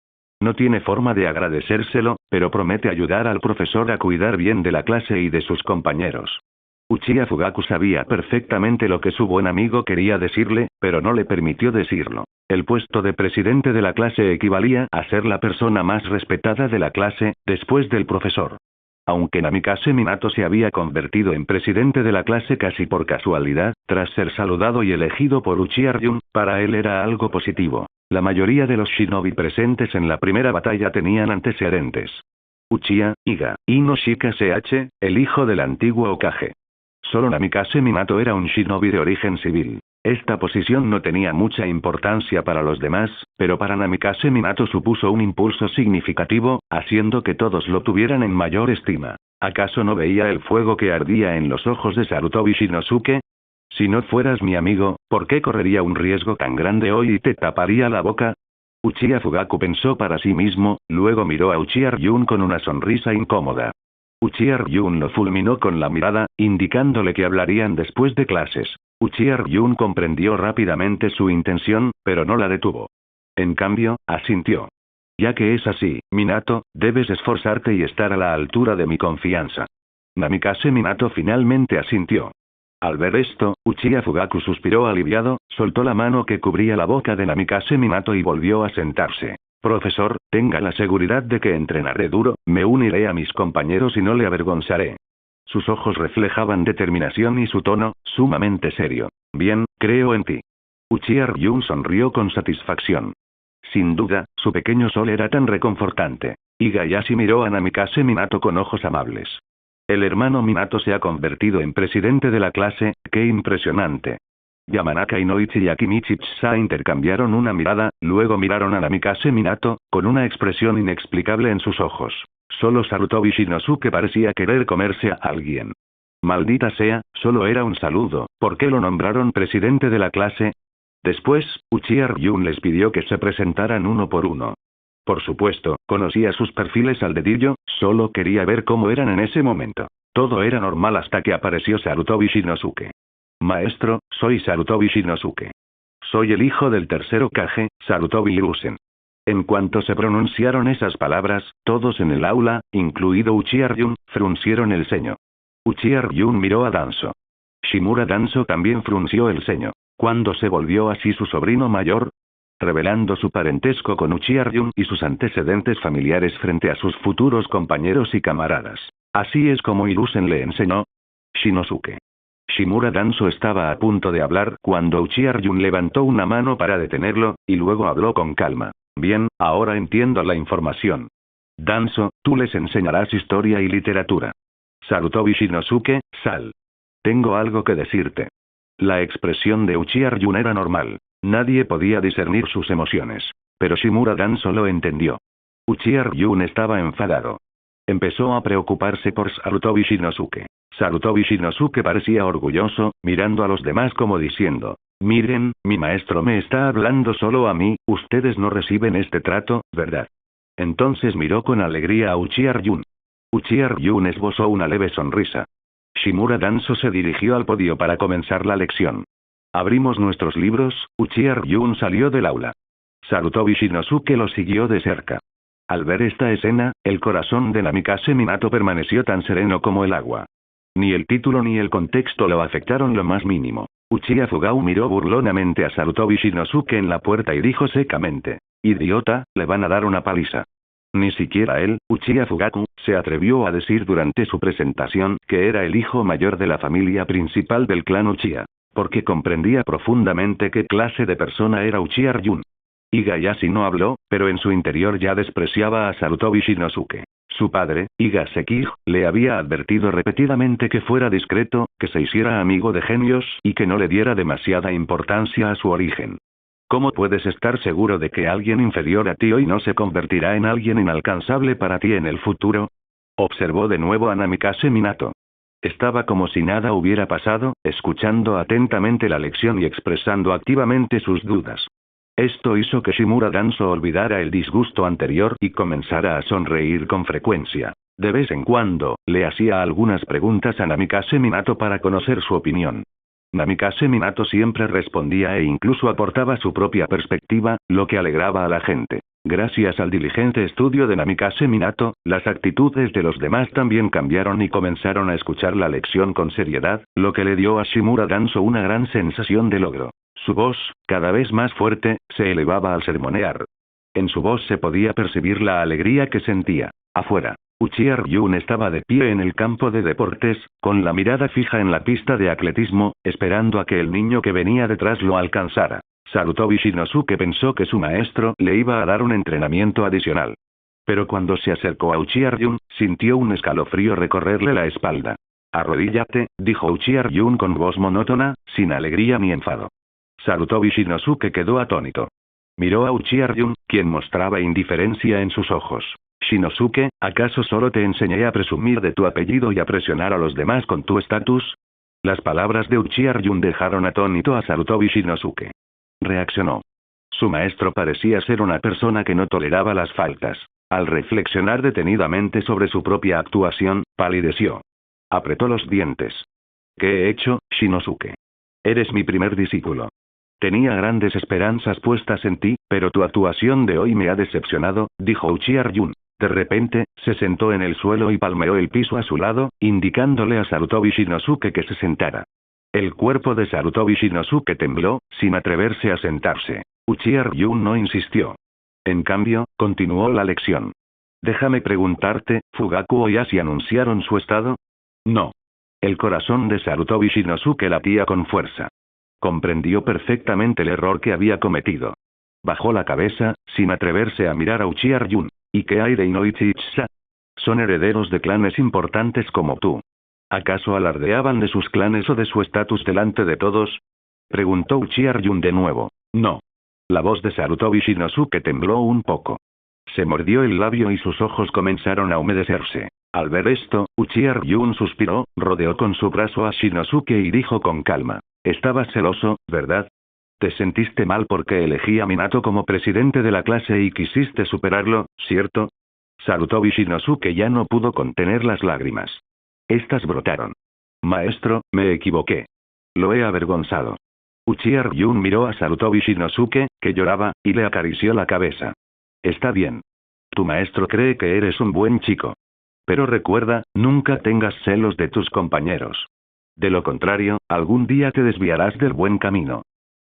No tiene forma de agradecérselo, pero promete ayudar al profesor a cuidar bien de la clase y de sus compañeros. Uchiha Fugaku sabía perfectamente lo que su buen amigo quería decirle, pero no le permitió decirlo. El puesto de presidente de la clase equivalía a ser la persona más respetada de la clase, después del profesor. Aunque Namikaze Minato se había convertido en presidente de la clase casi por casualidad, tras ser saludado y elegido por Uchiha Ryun, para él era algo positivo. La mayoría de los shinobi presentes en la primera batalla tenían antecedentes. Uchiha Iga Ino Shikase H, el hijo del antiguo Hokage. Solo Namikaze Minato era un shinobi de origen civil. Esta posición no tenía mucha importancia para los demás, pero para Namikaze Minato supuso un impulso significativo, haciendo que todos lo tuvieran en mayor estima. ¿Acaso no veía el fuego que ardía en los ojos de Sarutobi Shinosuke? Si no fueras mi amigo, ¿por qué correría un riesgo tan grande hoy y te taparía la boca? Uchiha Fugaku pensó para sí mismo, luego miró a Uchiha Ryun con una sonrisa incómoda. Uchiha Ryun lo fulminó con la mirada, indicándole que hablarían después de clases. Uchiha Ryun comprendió rápidamente su intención, pero no la detuvo. En cambio, asintió. Ya que es así, Minato, debes esforzarte y estar a la altura de mi confianza. Namikaze Minato finalmente asintió. Al ver esto, Uchiha Fugaku suspiró aliviado, soltó la mano que cubría la boca de Namikaze Minato y volvió a sentarse. Profesor, tenga la seguridad de que entrenaré duro, me uniré a mis compañeros y no le avergonzaré. Sus ojos reflejaban determinación y su tono, sumamente serio. Bien, creo en ti. Uchiha Ryun sonrió con satisfacción. Sin duda, su pequeño sol era tan reconfortante. Higayashi miró a Namikaze Minato con ojos amables. El hermano Minato se ha convertido en presidente de la clase, ¡qué impresionante! Yamanaka Inoichi y Akimichi Tsusa intercambiaron una mirada, luego miraron a Namikaze Minato, con una expresión inexplicable en sus ojos. Solo Sarutobi Shinosuke parecía querer comerse a alguien. Maldita sea, solo era un saludo, ¿por qué lo nombraron presidente de la clase? Después, Uchiha Ryun les pidió que se presentaran uno por uno. Por supuesto, conocía sus perfiles al dedillo, solo quería ver cómo eran en ese momento. Todo era normal hasta que apareció Sarutobi Shinosuke. Maestro, soy Sarutobi Shinosuke. Soy el hijo del tercer Hokage, Sarutobi Hiruzen. En cuanto se pronunciaron esas palabras, todos en el aula, incluido Uchiha Ryun, fruncieron el ceño. Uchiha Ryun miró a Danzo. Shimura Danzo también frunció el ceño. ¿Cuándo se volvió así su sobrino mayor? Revelando su parentesco con Uchiha Ryun y sus antecedentes familiares frente a sus futuros compañeros y camaradas. Así es como Hiruzen le enseñó. Shinosuke. Shimura Danzo estaba a punto de hablar cuando Uchiha Ryun levantó una mano para detenerlo, y luego habló con calma. Bien, ahora entiendo la información. Danzo, tú les enseñarás historia y literatura. Sarutobi Shinosuke, sal. Tengo algo que decirte. La expresión de Uchiha Ryun era normal. Nadie podía discernir sus emociones. Pero Shimura Danzo lo entendió. Uchiha Ryun estaba enfadado. Empezó a preocuparse por Sarutobi Shinosuke. Sarutobi Shinosuke parecía orgulloso, mirando a los demás como diciendo: miren, mi maestro me está hablando solo a mí, ustedes no reciben este trato, ¿verdad? Entonces miró con alegría a Uchiha Ryun. Uchiha Ryun esbozó una leve sonrisa. Shimura Danzo se dirigió al podio para comenzar la lección. Abrimos nuestros libros, Uchiha Ryun salió del aula. Sarutobi Shinosuke lo siguió de cerca. Al ver esta escena, el corazón de Namikaze Minato permaneció tan sereno como el agua. Ni el título ni el contexto lo afectaron lo más mínimo. Uchiha Fugaku miró burlonamente a Sarutobi Shinosuke en la puerta y dijo secamente: idiota, le van a dar una paliza. Ni siquiera él, Uchiha Fugaku, se atrevió a decir durante su presentación que era el hijo mayor de la familia principal del clan Uchiha, porque comprendía profundamente qué clase de persona era Uchiha Ryun. Higayashi no habló, pero en su interior ya despreciaba a Sarutobi Shinosuke. Su padre, Iga Sekige, le había advertido repetidamente que fuera discreto, que se hiciera amigo de genios y que no le diera demasiada importancia a su origen. ¿Cómo puedes estar seguro de que alguien inferior a ti hoy no se convertirá en alguien inalcanzable para ti en el futuro? Observó de nuevo a Namikaze Minato. Estaba como si nada hubiera pasado, escuchando atentamente la lección y expresando activamente sus dudas. Esto hizo que Shimura Danzo olvidara el disgusto anterior y comenzara a sonreír con frecuencia. De vez en cuando, le hacía algunas preguntas a Namikaze Minato para conocer su opinión. Namikaze Minato siempre respondía e incluso aportaba su propia perspectiva, lo que alegraba a la gente. Gracias al diligente estudio de Namikaze Minato, las actitudes de los demás también cambiaron y comenzaron a escuchar la lección con seriedad, lo que le dio a Shimura Danzo una gran sensación de logro. Su voz, cada vez más fuerte, se elevaba al sermonear. En su voz se podía percibir la alegría que sentía. Afuera, Uchiha Ryun estaba de pie en el campo de deportes, con la mirada fija en la pista de atletismo, esperando a que el niño que venía detrás lo alcanzara. Sarutobi Shinosuke pensó que su maestro le iba a dar un entrenamiento adicional. Pero cuando se acercó a Uchiha Ryun, sintió un escalofrío recorrerle la espalda. «Arrodíllate», dijo Uchiha Ryun con voz monótona, sin alegría ni enfado. Sarutobi Shinosuke quedó atónito. Miró a Uchiha Ryun, quien mostraba indiferencia en sus ojos. «Shinosuke, ¿acaso solo te enseñé a presumir de tu apellido y a presionar a los demás con tu estatus?» Las palabras de Uchiha Ryun dejaron atónito a Sarutobi Shinosuke. Reaccionó. Su maestro parecía ser una persona que no toleraba las faltas. Al reflexionar detenidamente sobre su propia actuación, palideció. Apretó los dientes. «¿Qué he hecho, Shinosuke? Eres mi primer discípulo. Tenía grandes esperanzas puestas en ti, pero tu actuación de hoy me ha decepcionado», dijo Uchiha Ryun. De repente, se sentó en el suelo y palmeó el piso a su lado, indicándole a Sarutobi Shinosuke que se sentara. El cuerpo de Sarutobi Shinosuke tembló, sin atreverse a sentarse. Uchiha Ryun no insistió. En cambio, continuó la lección. «Déjame preguntarte, ¿Fugaku Oyashi anunciaron su estado?» «No». El corazón de Sarutobi Shinosuke latía con fuerza. Comprendió perfectamente el error que había cometido. Bajó la cabeza, sin atreverse a mirar a Uchiha Ryun. «¿Y qué hay de Inoichi Itsusa? Son herederos de clanes importantes como tú. ¿Acaso alardeaban de sus clanes o de su estatus delante de todos?» Preguntó Uchiha Ryun de nuevo. «No». La voz de Sarutobi Shinosuke tembló un poco. Se mordió el labio y sus ojos comenzaron a humedecerse. Al ver esto, Uchiha Ryun suspiró, rodeó con su brazo a Shinosuke y dijo con calma. «Estabas celoso, ¿verdad? Te sentiste mal porque elegí a Minato como presidente de la clase y quisiste superarlo, ¿cierto?» Sarutobi Shinosuke ya no pudo contener las lágrimas. Estas brotaron. «Maestro, me equivoqué. Lo he avergonzado». Uchiha Ryun miró a Sarutobi Shinosuke, que lloraba, y le acarició la cabeza. «Está bien. Tu maestro cree que eres un buen chico. Pero recuerda, nunca tengas celos de tus compañeros. De lo contrario, algún día te desviarás del buen camino».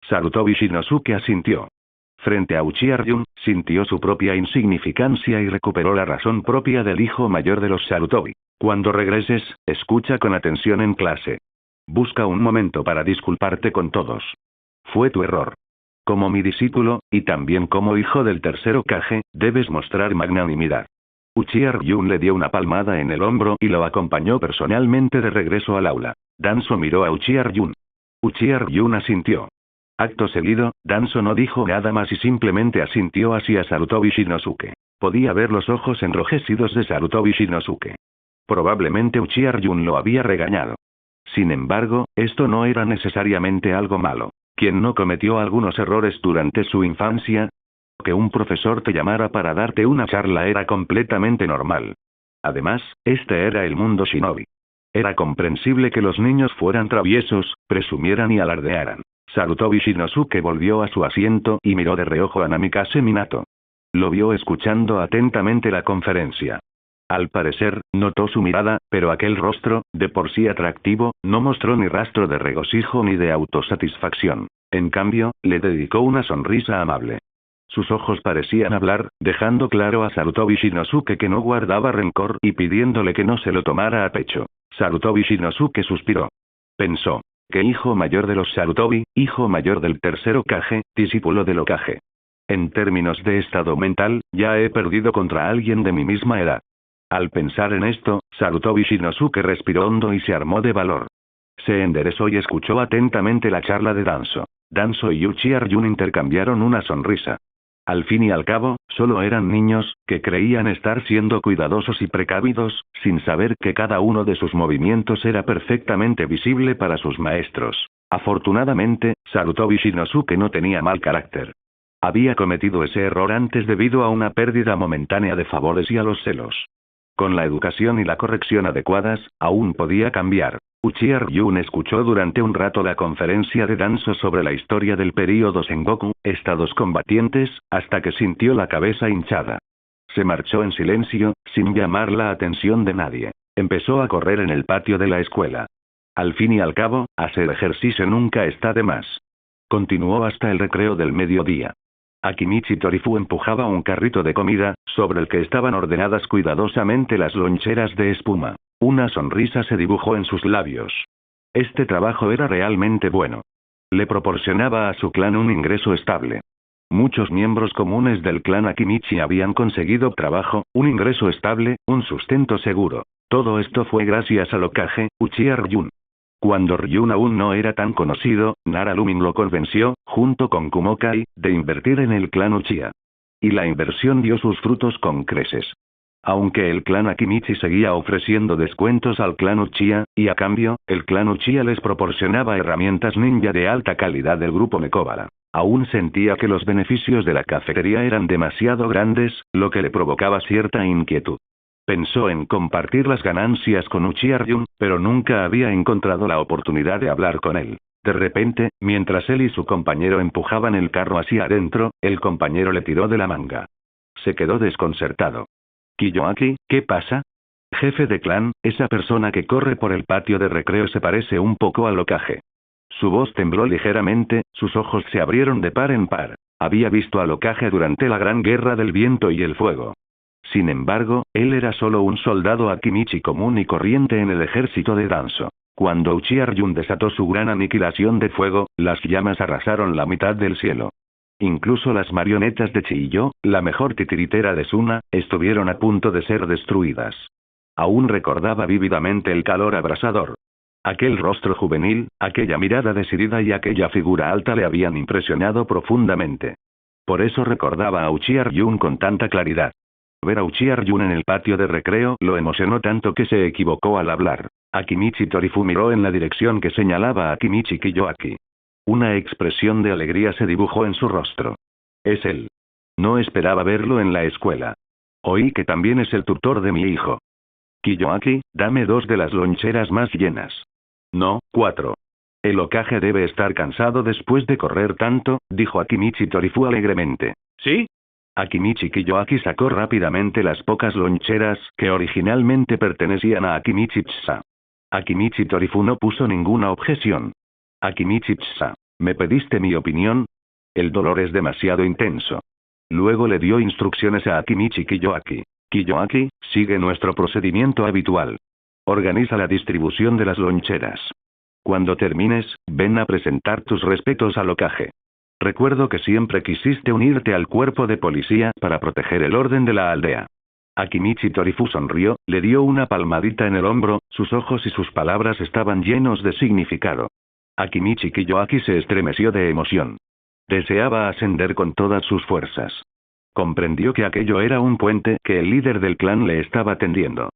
Sarutobi Shinosuke asintió. Frente a Uchiha Ryun, sintió su propia insignificancia y recuperó la razón propia del hijo mayor de los Sarutobi. «Cuando regreses, escucha con atención en clase. Busca un momento para disculparte con todos. Fue tu error. Como mi discípulo, y también como hijo del tercer Hokage, debes mostrar magnanimidad». Uchiha Ryun le dio una palmada en el hombro y lo acompañó personalmente de regreso al aula. Danzo miró a Uchiha Ryun. Uchiha Ryun asintió. Acto seguido, Danzo no dijo nada más y simplemente asintió hacia Sarutobi Shinosuke. Podía ver los ojos enrojecidos de Sarutobi Shinosuke. Probablemente Uchiha Ryun lo había regañado. Sin embargo, esto no era necesariamente algo malo. ¿Quién no cometió algunos errores durante su infancia? Que un profesor te llamara para darte una charla era completamente normal. Además, este era el mundo shinobi. Era comprensible que los niños fueran traviesos, presumieran y alardearan. Sarutobi Shinosuke volvió a su asiento y miró de reojo a Namikaze Minato. Lo vio escuchando atentamente la conferencia. Al parecer, notó su mirada, pero aquel rostro, de por sí atractivo, no mostró ni rastro de regocijo ni de autosatisfacción. En cambio, le dedicó una sonrisa amable. Sus ojos parecían hablar, dejando claro a Sarutobi Shinosuke que no guardaba rencor y pidiéndole que no se lo tomara a pecho. Sarutobi Shinosuke suspiró. Pensó. ¿Qué hijo mayor de los Sarutobi, hijo mayor del tercer Hokage, discípulo del Hokage? En términos de estado mental, ya he perdido contra alguien de mi misma edad. Al pensar en esto, Sarutobi Shinosuke respiró hondo y se armó de valor. Se enderezó y escuchó atentamente la charla de Danzo. Danzo y Uchiha Ryun intercambiaron una sonrisa. Al fin y al cabo, solo eran niños, que creían estar siendo cuidadosos y precavidos, sin saber que cada uno de sus movimientos era perfectamente visible para sus maestros. Afortunadamente, Sarutobi Shinosuke no tenía mal carácter. Había cometido ese error antes debido a una pérdida momentánea de favores y a los celos. Con la educación y la corrección adecuadas, aún podía cambiar. Uchiha Ryun escuchó durante un rato la conferencia de Danzo sobre la historia del período Sengoku, estados combatientes, hasta que sintió la cabeza hinchada. Se marchó en silencio, sin llamar la atención de nadie. Empezó a correr en el patio de la escuela. Al fin y al cabo, hacer ejercicio nunca está de más. Continuó hasta el recreo del mediodía. Akimichi Torifu empujaba un carrito de comida, sobre el que estaban ordenadas cuidadosamente las loncheras de espuma. Una sonrisa se dibujó en sus labios. Este trabajo era realmente bueno. Le proporcionaba a su clan un ingreso estable. Muchos miembros comunes del clan Akimichi habían conseguido trabajo, un ingreso estable, un sustento seguro. Todo esto fue gracias al Hokage, Uchiha Ryun. Cuando Ryun aún no era tan conocido, Nara Lumin lo convenció, junto con Kumokai, de invertir en el clan Uchiha. Y la inversión dio sus frutos con creces. Aunque el clan Akimichi seguía ofreciendo descuentos al clan Uchiha, y a cambio, el clan Uchiha les proporcionaba herramientas ninja de alta calidad del grupo Nekobara. Aún sentía que los beneficios de la cafetería eran demasiado grandes, lo que le provocaba cierta inquietud. Pensó en compartir las ganancias con Uchiha Ryun, pero nunca había encontrado la oportunidad de hablar con él. De repente, mientras él y su compañero empujaban el carro hacia adentro, el compañero le tiró de la manga. Se quedó desconcertado. Kiyoaki, ¿qué pasa? Jefe de clan, esa persona que corre por el patio de recreo se parece un poco al Hokage. Su voz tembló ligeramente, sus ojos se abrieron de par en par. Había visto al Hokage durante la Gran Guerra del Viento y el Fuego. Sin embargo, él era solo un soldado Akimichi común y corriente en el ejército de Danzo. Cuando Uchiha Ryun desató su gran aniquilación de fuego, las llamas arrasaron la mitad del cielo. Incluso las marionetas de Chiyo, la mejor titiritera de Suna, estuvieron a punto de ser destruidas. Aún recordaba vívidamente el calor abrasador. Aquel rostro juvenil, aquella mirada decidida y aquella figura alta le habían impresionado profundamente. Por eso recordaba a Uchiha Ryun con tanta claridad. Ver a Uchiha Ryun en el patio de recreo lo emocionó tanto que se equivocó al hablar. Akimichi Torifu miró en la dirección que señalaba a Akimichi Kiyoaki. Una expresión de alegría se dibujó en su rostro. Es él. No esperaba verlo en la escuela. Oí que también es el tutor de mi hijo. Kiyoaki, dame 2 de las loncheras más llenas. No, 4. El Hokage debe estar cansado después de correr tanto, dijo Akimichi Torifu alegremente. ¿Sí? Akimichi Kiyoaki sacó rápidamente las pocas loncheras que originalmente pertenecían a Akimichi Tsusa. Akimichi Torifu no puso ninguna objeción. Akimichi Tsusa, ¿me pediste mi opinión? El dolor es demasiado intenso. Luego le dio instrucciones a Akimichi Kiyoaki. Kiyoaki, sigue nuestro procedimiento habitual. Organiza la distribución de las loncheras. Cuando termines, ven a presentar tus respetos al Hokage. Recuerdo que siempre quisiste unirte al cuerpo de policía para proteger el orden de la aldea. Akimichi Torifu sonrió, le dio una palmadita en el hombro, sus ojos y sus palabras estaban llenos de significado. Akimichi Kiyoaki se estremeció de emoción. Deseaba ascender con todas sus fuerzas. Comprendió que aquello era un puente que el líder del clan le estaba tendiendo.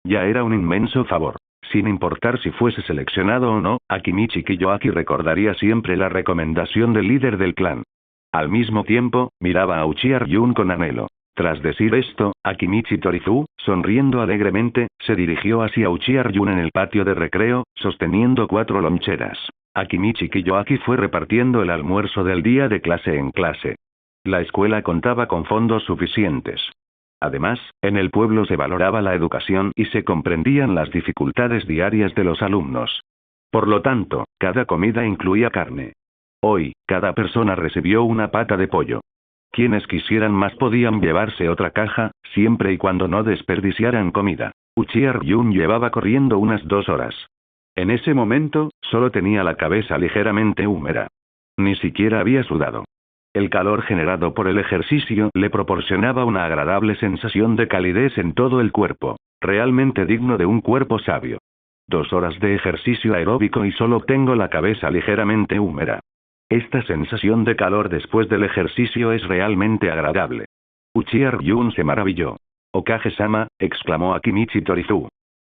Ya era un inmenso favor. Sin importar si fuese seleccionado o no, Akimichi Kiyoaki recordaría siempre la recomendación del líder del clan. Al mismo tiempo, miraba a Uchiha Ryun con anhelo. Tras decir esto, Akimichi Torifu, sonriendo alegremente, se dirigió hacia Uchiha Ryun en el patio de recreo, sosteniendo 4 loncheras. Akimichi Kiyoaki fue repartiendo el almuerzo del día de clase en clase. La escuela contaba con fondos suficientes. Además, en el pueblo se valoraba la educación y se comprendían las dificultades diarias de los alumnos. Por lo tanto, cada comida incluía carne. Hoy, cada persona recibió una pata de pollo. Quienes quisieran más podían llevarse otra caja, siempre y cuando no desperdiciaran comida. Uchiha Ryun llevaba corriendo unas 2 horas. En ese momento, solo tenía la cabeza ligeramente húmeda. Ni siquiera había sudado. El calor generado por el ejercicio le proporcionaba una agradable sensación de calidez en todo el cuerpo, realmente digno de un cuerpo sabio. 2 horas de ejercicio aeróbico y solo tengo la cabeza ligeramente húmeda. Esta sensación de calor después del ejercicio es realmente agradable. Uchiha Ryun se maravilló. Okage-sama, exclamó Akimichi Torizu.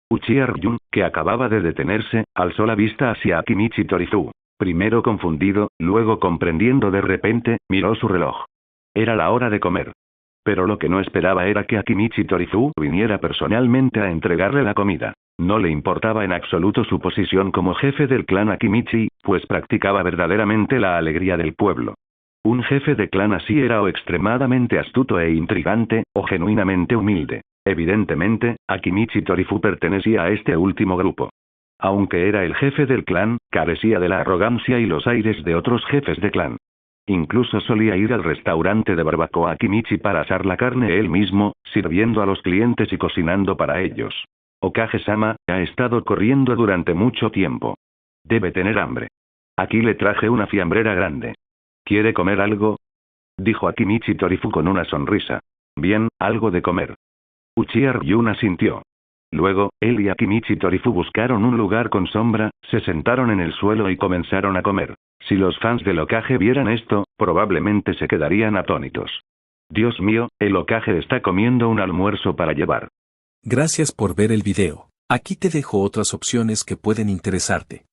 Uchiha Ryun, que acababa de detenerse, alzó la vista hacia Akimichi Torizu. Primero confundido, luego comprendiendo de repente, miró su reloj. Era la hora de comer. Pero lo que no esperaba era que Akimichi Torizu viniera personalmente a entregarle la comida. No le importaba en absoluto su posición como jefe del clan Akimichi, pues practicaba verdaderamente la alegría del pueblo. Un jefe de clan así era o extremadamente astuto e intrigante, o genuinamente humilde. Evidentemente, Akimichi Torizu pertenecía a este último grupo. Aunque era el jefe del clan, carecía de la arrogancia y los aires de otros jefes de clan. Incluso solía ir al restaurante de barbacoa Akimichi para asar la carne él mismo, sirviendo a los clientes y cocinando para ellos. Okage-sama, ha estado corriendo durante mucho tiempo. Debe tener hambre. Aquí le traje una fiambrera grande. ¿Quiere comer algo? Dijo Akimichi Torizu con una sonrisa. Bien, algo de comer. Uchiha Ryun asintió. Luego, él y Akimichi Torizu buscaron un lugar con sombra, se sentaron en el suelo y comenzaron a comer. Si los fans del Hokage vieran esto, probablemente se quedarían atónitos. Dios mío, el Hokage está comiendo un almuerzo para llevar. Gracias por ver el video. Aquí te dejo otras opciones que pueden interesarte.